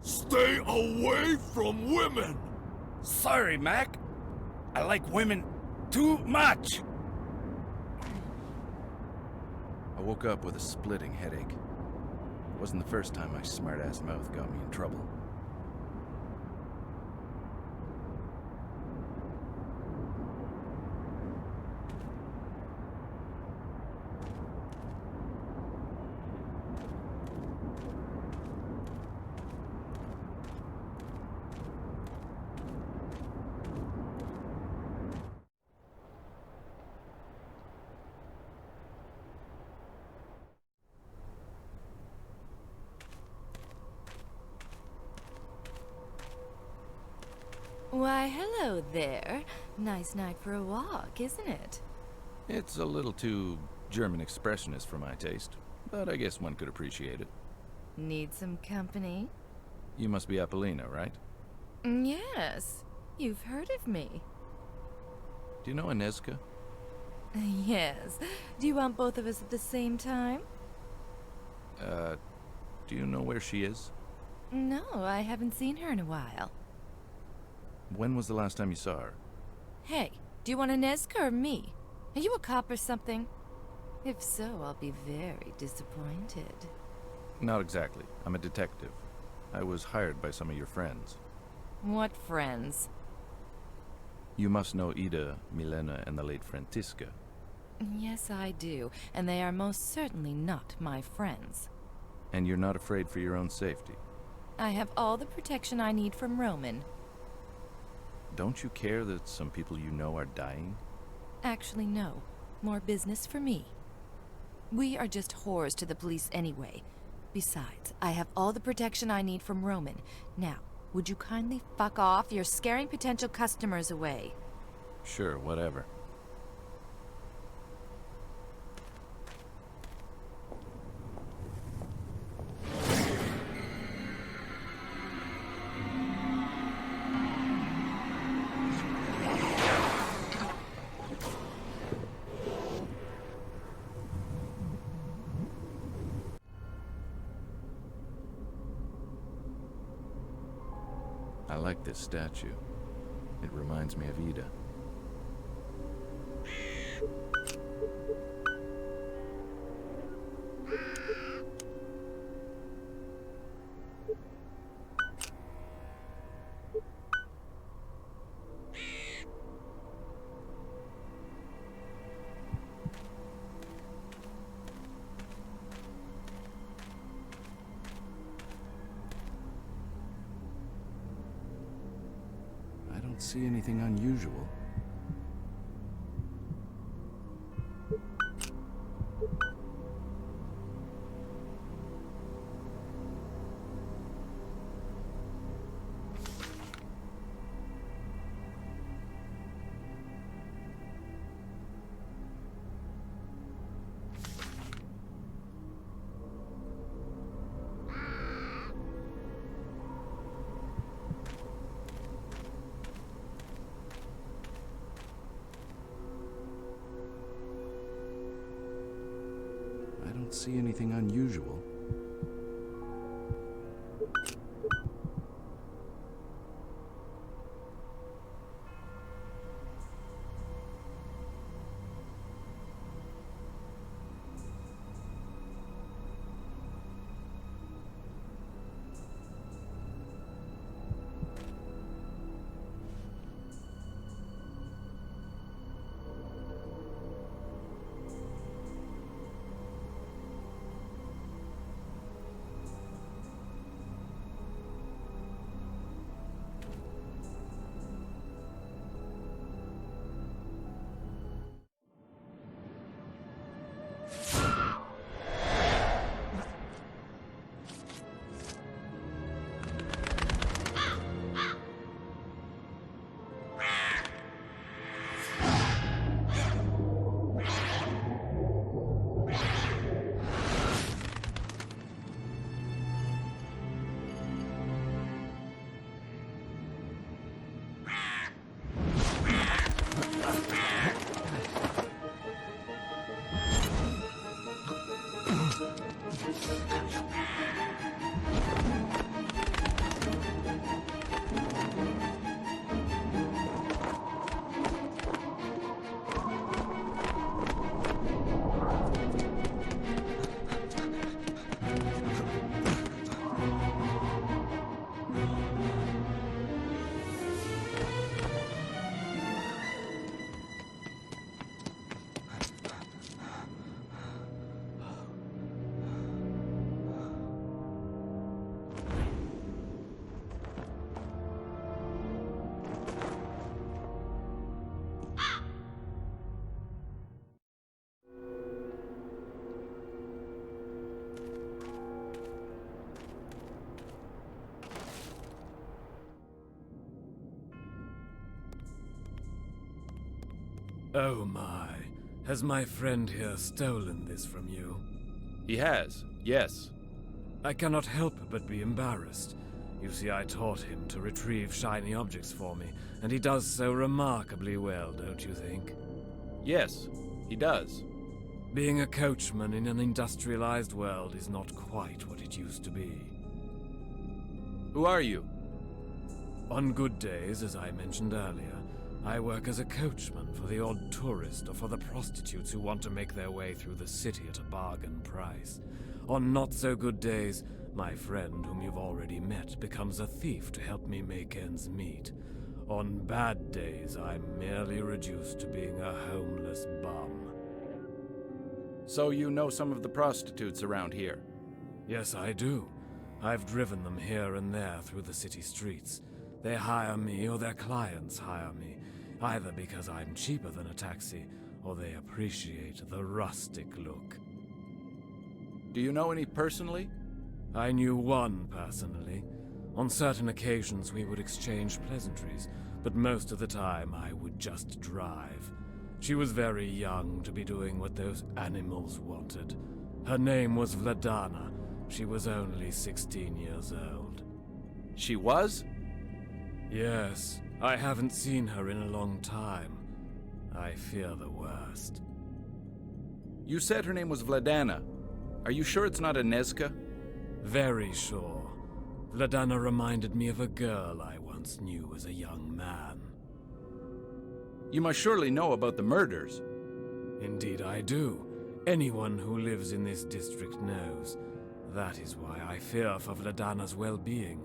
Stay away from women! Sorry, Mac. I like women too much. I woke up with a splitting headache. It wasn't the first time my smart-ass mouth got me in trouble. Why, hello there. Nice night for a walk, isn't it? It's a little too German expressionist for my taste, but I guess one could appreciate it. Need some company? You must be Apollina, right? Yes. You've heard of me. Do you know Inezka? Yes. Do you want both of us at the same time? Do you know where she is? No, I haven't seen her in a while. When was the last time you saw her? Hey, do you want Inezka or me? Are you a cop or something? If so, I'll be very disappointed. Not exactly. I'm a detective. I was hired by some of your friends. What friends? You must know Ida, Milena, and the late Frantiska. Yes, I do, and they are most certainly not my friends. And you're not afraid for your own safety? I have all the protection I need from Roman. Don't you care that some people you know are dying? Actually, no. More business for me. We are just whores to the police anyway. Besides, I have all the protection I need from Roman. Now, would you kindly fuck off? You're scaring potential customers away. Sure, whatever. I like this statue. It reminds me of Ida. I don't see anything unusual. I don't see anything unusual. Oh my. Has my friend here stolen this from you? He has, yes. I cannot help but be embarrassed. You see, I taught him to retrieve shiny objects for me, and he does so remarkably well, don't you think? Yes, he does. Being a coachman in an industrialized world is not quite what it used to be. Who are you? On good days, as I mentioned earlier, I work as a coachman for the odd tourist or for the prostitutes who want to make their way through the city at a bargain price. On not-so-good days, my friend, whom you've already met, becomes a thief to help me make ends meet. On bad days, I'm merely reduced to being a homeless bum. So you know some of the prostitutes around here? Yes, I do. I've driven them here and there through the city streets. They hire me or their clients hire me, either because I'm cheaper than a taxi or they appreciate the rustic look. Do you know any personally? I knew one personally. On certain occasions we would exchange pleasantries, but most of the time I would just drive. She was very young to be doing what those animals wanted. Her name was Vladana. She was only 16 years old. She was? Yes. I haven't seen her in a long time. I fear the worst. You said her name was Vladana. Are you sure it's not Inezka? Very sure. Vladana reminded me of a girl I once knew as a young man. You must surely know about the murders. Indeed I do. Anyone who lives in this district knows. That is why I fear for Vladana's well-being.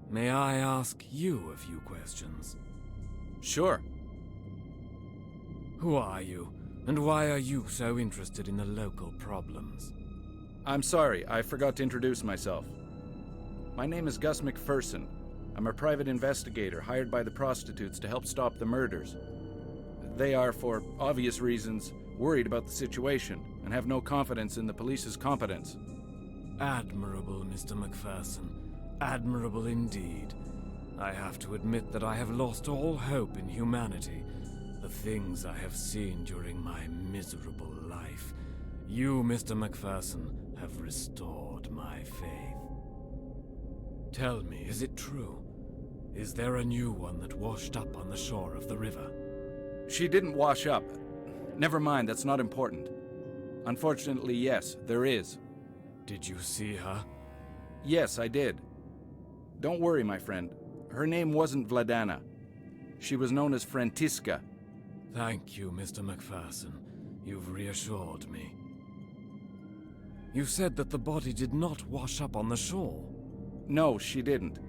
May I ask you a few questions? Sure. Who are you, and why are you so interested in the local problems? I'm sorry, I forgot to introduce myself. My name is Gus McPherson. I'm a private investigator hired by the prostitutes to help stop the murders. They are, for obvious reasons, worried about the situation and have no confidence in the police's competence. Admirable, Mr. McPherson. Admirable indeed. I have to admit that I have lost all hope in humanity. The things I have seen during my miserable life. You, Mr. McPherson, have restored my faith. Tell me, is it true? Is there a new one that washed up on the shore of the river? She didn't wash up. Never mind, that's not important. Unfortunately, yes, there is. Did you see her? Yes, I did. Don't worry, my friend. Her name wasn't Vladana. She was known as Frantiska. Thank you, Mr. McPherson. You've reassured me. You said that the body did not wash up on the shore. No, she didn't.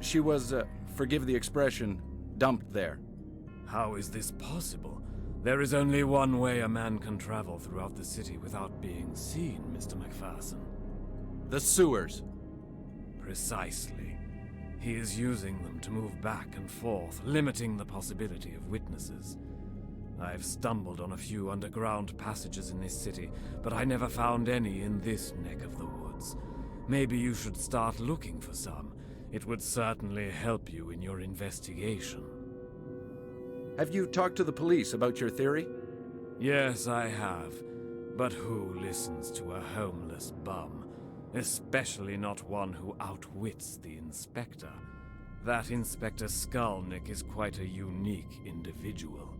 She was, forgive the expression, dumped there. How is this possible? There is only one way a man can travel throughout the city without being seen, Mr. McPherson. The sewers. Precisely. He is using them to move back and forth, limiting the possibility of witnesses. I've stumbled on a few underground passages in this city, but I never found any in this neck of the woods. Maybe you should start looking for some. It would certainly help you in your investigation. Have you talked to the police about your theory? Yes, I have. But who listens to a homeless bum? Especially not one who outwits the inspector. That Inspector Skalnick is quite a unique individual.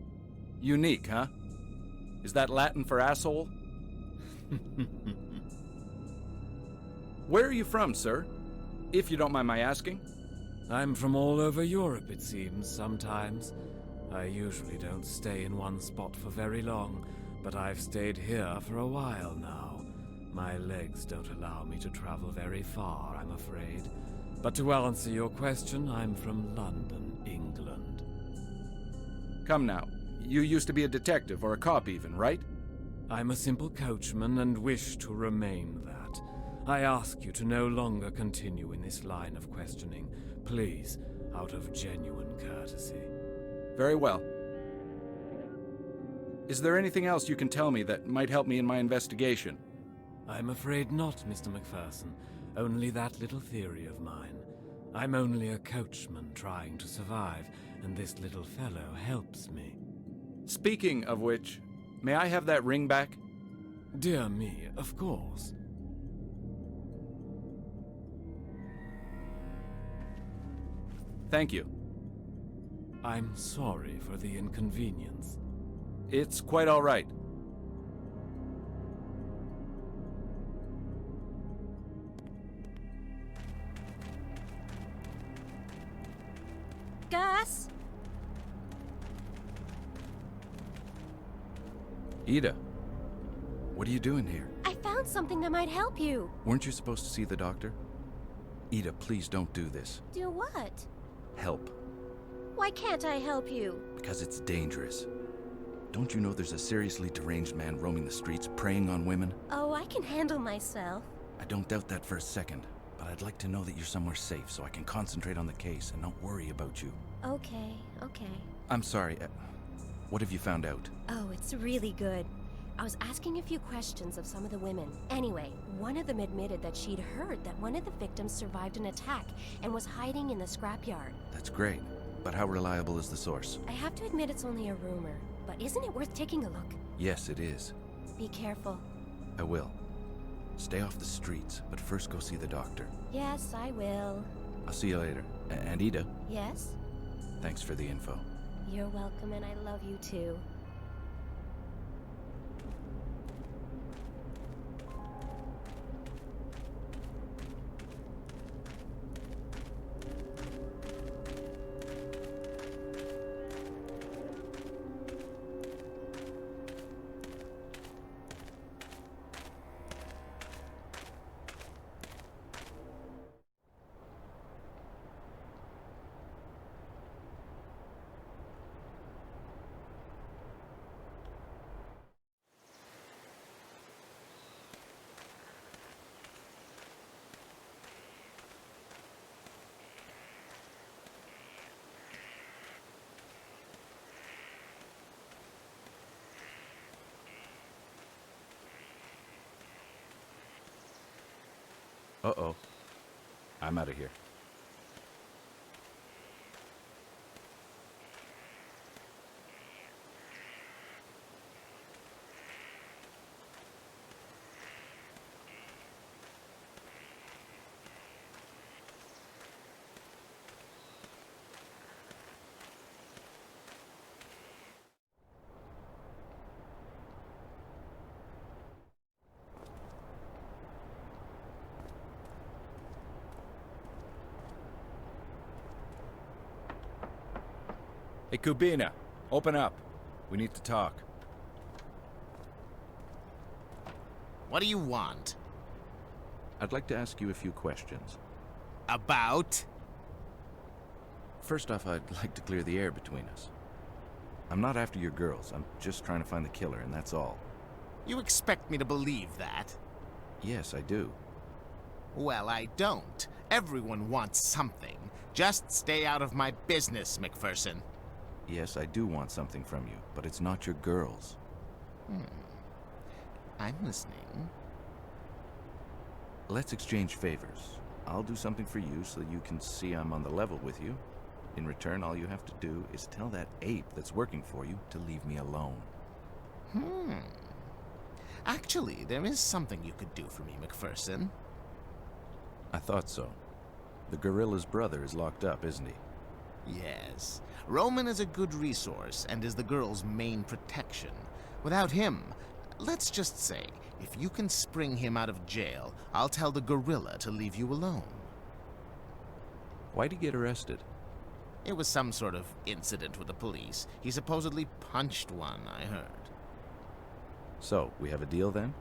Unique, huh? Is that Latin for asshole? Where are you from, sir? If you don't mind my asking. I'm from all over Europe, it seems, sometimes. I usually don't stay in one spot for very long, but I've stayed here for a while now. My legs don't allow me to travel very far, I'm afraid. But to answer your question, I'm from London, England. Come now. You used to be a detective, or a cop even, right? I'm a simple coachman and wish to remain that. I ask you to no longer continue in this line of questioning. Please, out of genuine courtesy. Very well. Is there anything else you can tell me that might help me in my investigation? I'm afraid not, Mr. McPherson. Only that little theory of mine. I'm only a coachman trying to survive, and this little fellow helps me. Speaking of which, may I have that ring back? Dear me, of course. Thank you. I'm sorry for the inconvenience. It's quite all right. Gus? Ida, what are you doing here? I found something that might help you. Weren't you supposed to see the doctor? Ida, please don't do this. Do what? Help. Why can't I help you? Because it's dangerous. Don't you know there's a seriously deranged man roaming the streets, preying on women? Oh, I can handle myself. I don't doubt that for a second, but I'd like to know that you're somewhere safe so I can concentrate on the case and not worry about you. Okay. I'm sorry, what have you found out? Oh, it's really good. I was asking a few questions of some of the women. Anyway, one of them admitted that she'd heard that one of the victims survived an attack and was hiding in the scrapyard. That's great, but how reliable is the source? I have to admit it's only a rumor, but isn't it worth taking a look? Yes, it is. Be careful. I will. Stay off the streets, but first go see the doctor. Yes, I will. I'll see you later. And Ida, Yes? thanks for the info. You're welcome, and I love you too. Uh-oh. I'm out of here. Hey, Kubina, open up. We need to talk. What do you want? I'd like to ask you a few questions. About? First off, I'd like to clear the air between us. I'm not after your girls. I'm just trying to find the killer, and that's all. You expect me to believe that? Yes, I do. Well, I don't. Everyone wants something. Just stay out of my business, McPherson. Yes, I do want something from you, but it's not your girls. I'm listening. Let's exchange favors. I'll do something for you so you can see I'm on the level with you. In return, all you have to do is tell that ape that's working for you to leave me alone. Actually, there is something you could do for me, McPherson. I thought so. The gorilla's brother is locked up, isn't he? Yes. Roman is a good resource and is the girl's main protection. Without him, let's just say, If you can spring him out of jail, I'll tell the gorilla to leave you alone. Why'd he get arrested? It was some sort of incident with the police. He supposedly punched one, I heard. So, we have a deal then?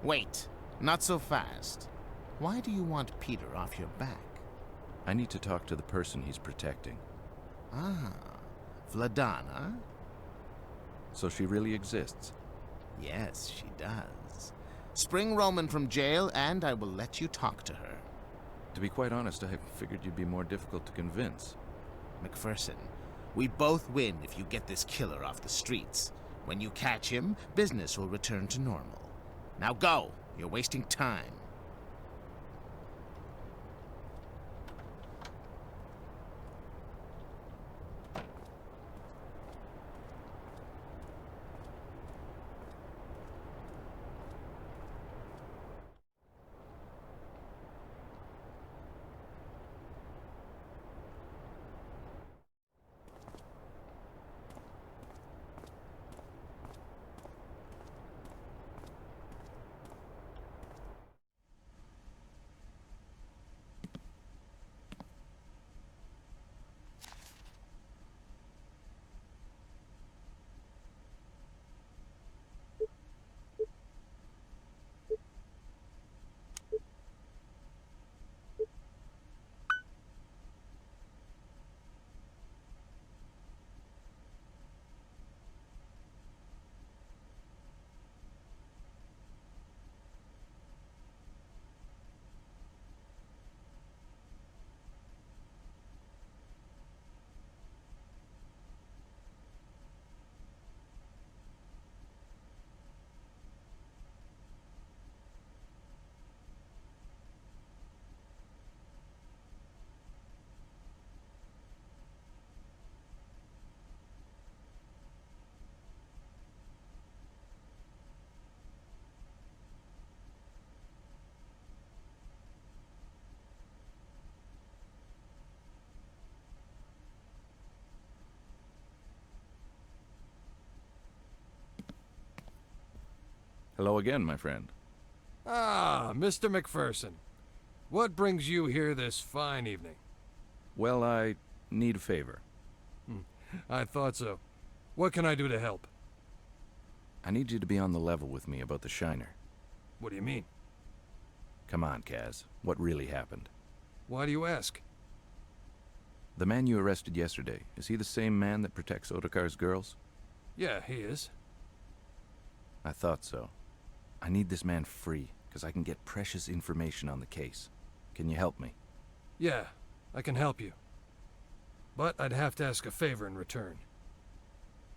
Wait, not so fast. Why do you want Peter off your back? I need to talk to the person he's protecting. Ah, Vladana? So she really exists? Yes, she does. Spring Roman from jail, and I will let you talk to her. To be quite honest, I figured you'd be more difficult to convince. McPherson, we both win if you get this killer off the streets. When you catch him, business will return to normal. Now go! You're wasting time. Hello again, my friend. Ah, Mr. McPherson. What brings you here this fine evening? Well, I need a favor. I thought so. What can I do to help? I need you to be on the level with me about the Shiner. What do you mean? Come on, Kaz. What really happened? Why do you ask? The man you arrested yesterday, is he the same man that protects Otakar's girls? Yeah, he is. I thought so. I need this man free, because I can get precious information on the case. Can you help me? Yeah, I can help you. But I'd have to ask a favor in return.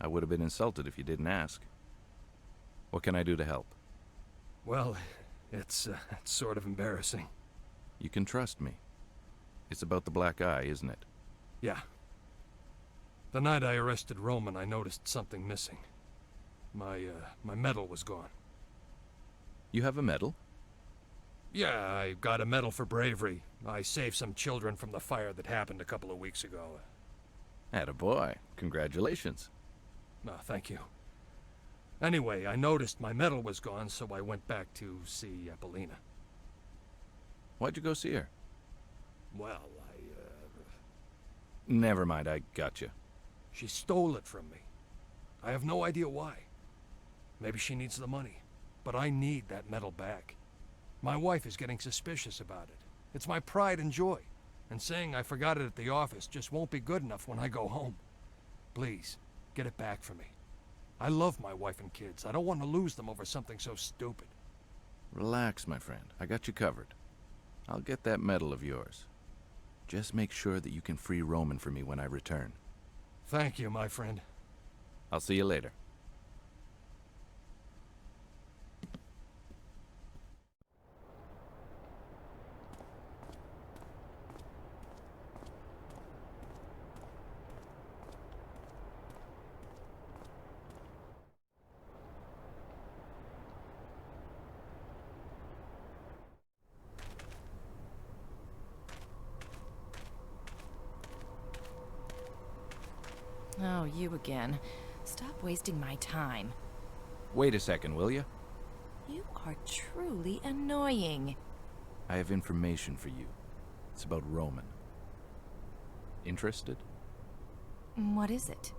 I would have been insulted if you didn't ask. What can I do to help? Well, it's sort of embarrassing. You can trust me. It's about the Black Eye, isn't it? Yeah. The night I arrested Roman, I noticed something missing. My medal was gone. You have a medal? Yeah, I got a medal for bravery. I saved some children from the fire that happened a couple of weeks ago. Attaboy. Congratulations. No, thank you. Anyway, I noticed my medal was gone, so I went back to see Apollina. Why'd you go see her? Well, Never mind, I got you. She stole it from me. I have no idea why. Maybe she needs the money. But I need that medal back. My wife is getting suspicious about it. It's my pride and joy. And saying I forgot it at the office just won't be good enough when I go home. Please, get it back for me. I love my wife and kids. I don't want to lose them over something so stupid. Relax, my friend. I got you covered. I'll get that medal of yours. Just make sure that you can free Roman for me when I return. Thank you, my friend. I'll see you later. Oh, you again. Stop wasting my time. Wait a second, will you? You are truly annoying. I have information for you. It's about Roman. Interested? What is it?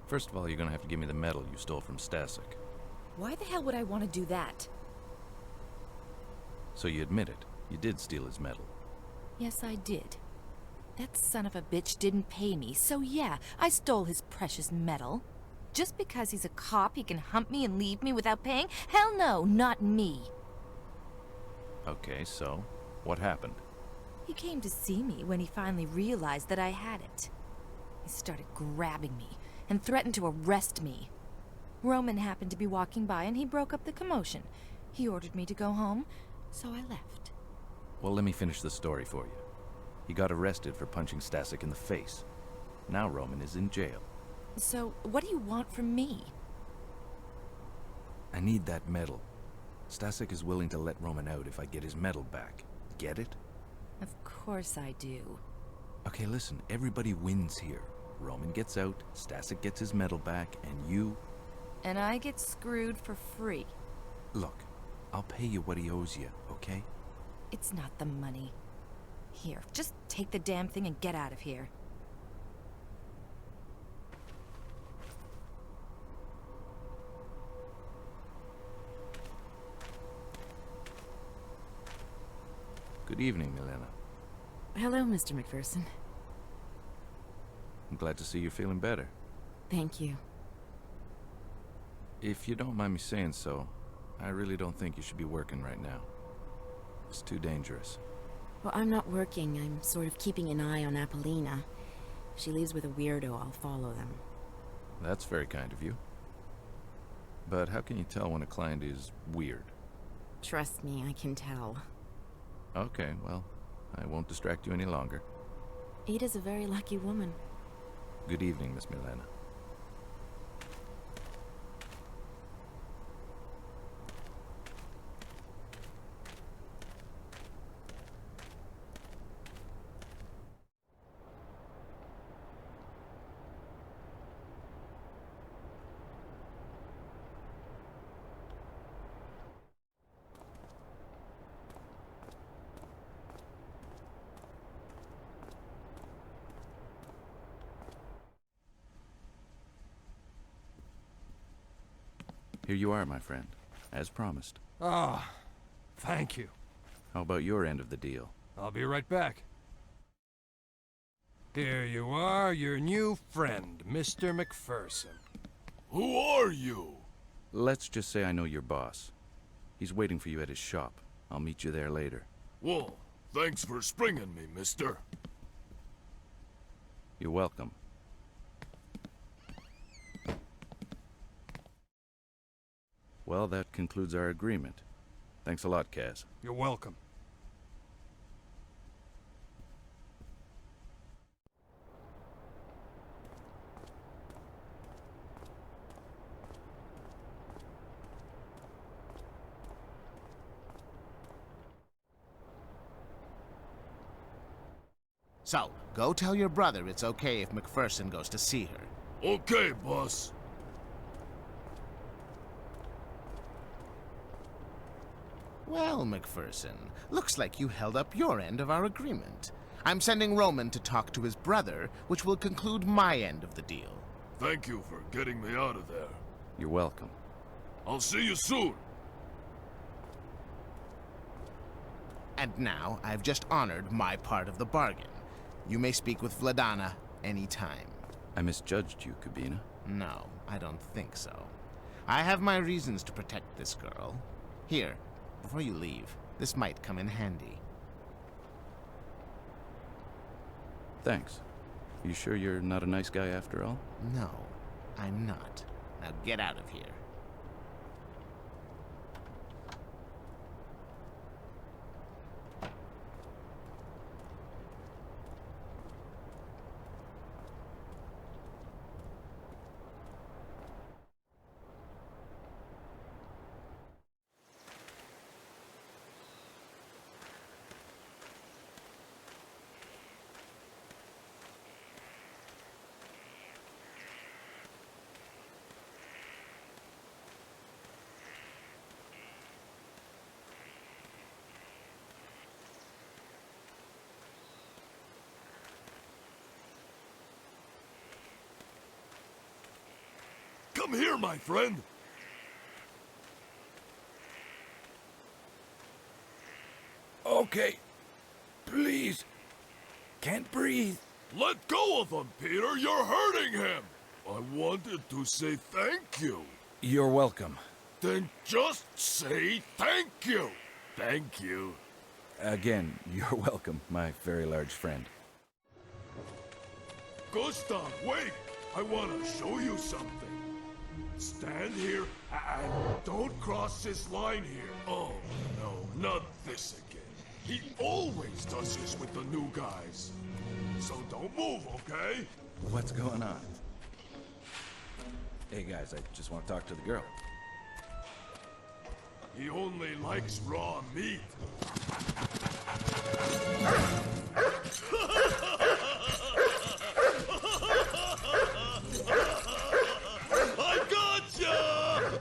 First of all, you're gonna have to give me the medal you stole from Stasek. Why the hell would I want to do that? So you admit it. You did steal his medal. Yes, I did. That son of a bitch didn't pay me, so yeah, I stole his precious medal. Just because he's a cop, he can hump me and leave me without paying? Hell no, not me. Okay, so what happened? He came to see me when he finally realized that I had it. He started grabbing me and threatened to arrest me. Roman happened to be walking by and he broke up the commotion. He ordered me to go home, so I left. Well, let me finish the story for you. He got arrested for punching Stasek in the face. Now Roman is in jail. So, what do you want from me? I need that medal. Stasek is willing to let Roman out if I get his medal back. Get it? Of course I do. Okay, listen, everybody wins here. Roman gets out, Stasek gets his medal back, and you... And I get screwed for free. Look, I'll pay you what he owes you, okay? It's not the money. Here, just take the damn thing and get out of here. Good evening, Milena. Hello, Mr. McPherson. I'm glad to see you're feeling better. Thank you. If you don't mind me saying so, I really don't think you should be working right now. It's too dangerous. Well, I'm not working. I'm sort of keeping an eye on Apollina. If she leaves with a weirdo, I'll follow them. That's very kind of you. But how can you tell when a client is weird? Trust me, I can tell. Okay, well, I won't distract you any longer. Ada's a very lucky woman. Good evening, Miss Milena. Here you are, my friend, as promised. Ah, thank you. How about your end of the deal? I'll be right back. Here you are, your new friend, Mr. McPherson. Who are you? Let's just say I know your boss. He's waiting for you at his shop. I'll meet you there later. Well, thanks for springing me, mister. You're welcome. Well, that concludes our agreement. Thanks a lot, Kaz. You're welcome. So, go tell your brother it's okay if McPherson goes to see her. Okay, boss. Well, McPherson, looks like you held up your end of our agreement. I'm sending Roman to talk to his brother, which will conclude my end of the deal. Thank you for getting me out of there. You're welcome. I'll see you soon. And now, I've just honored my part of the bargain. You may speak with Vladana anytime. I misjudged you, Kubina. No, I don't think so. I have my reasons to protect this girl. Here, before you leave, this might come in handy. Thanks. You sure you're not a nice guy after all? No, I'm not. Now get out of here. Come here, my friend. Okay. Please. Can't breathe. Let go of him, Peter. You're hurting him. I wanted to say thank you. You're welcome. Then just say thank you. Thank you. Again, you're welcome, my very large friend. Gustav, wait! I want to show you something. Stand here and don't cross this line here. Oh, no, not this again. He always does this with the new guys. So don't move, okay? What's going on? Hey guys, I just want to talk to the girl. He only likes raw meat. I gotcha!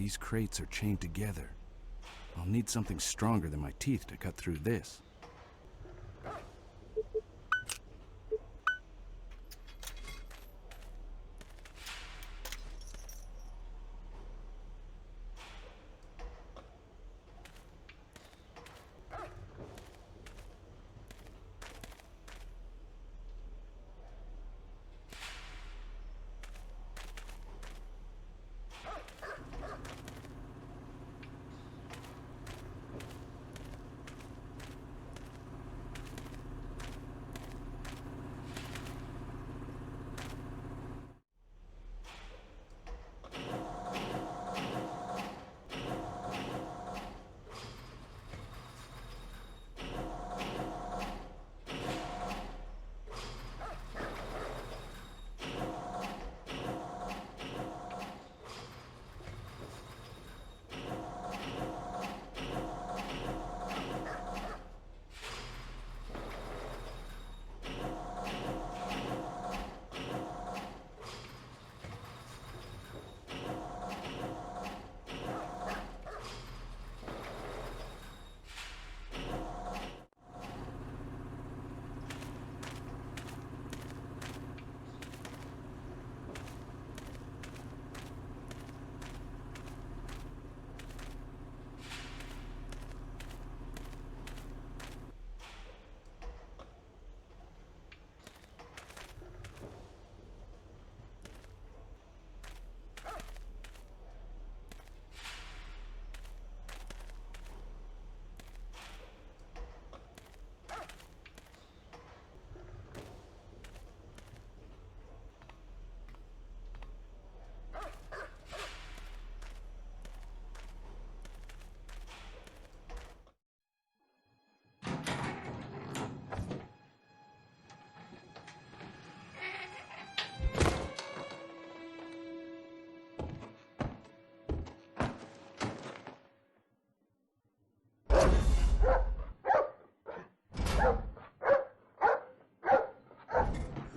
These crates are chained together. I'll need something stronger than my teeth to cut through this.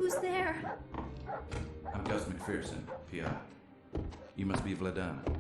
Who's there? I'm Gus McPherson, PI. You must be Vladana.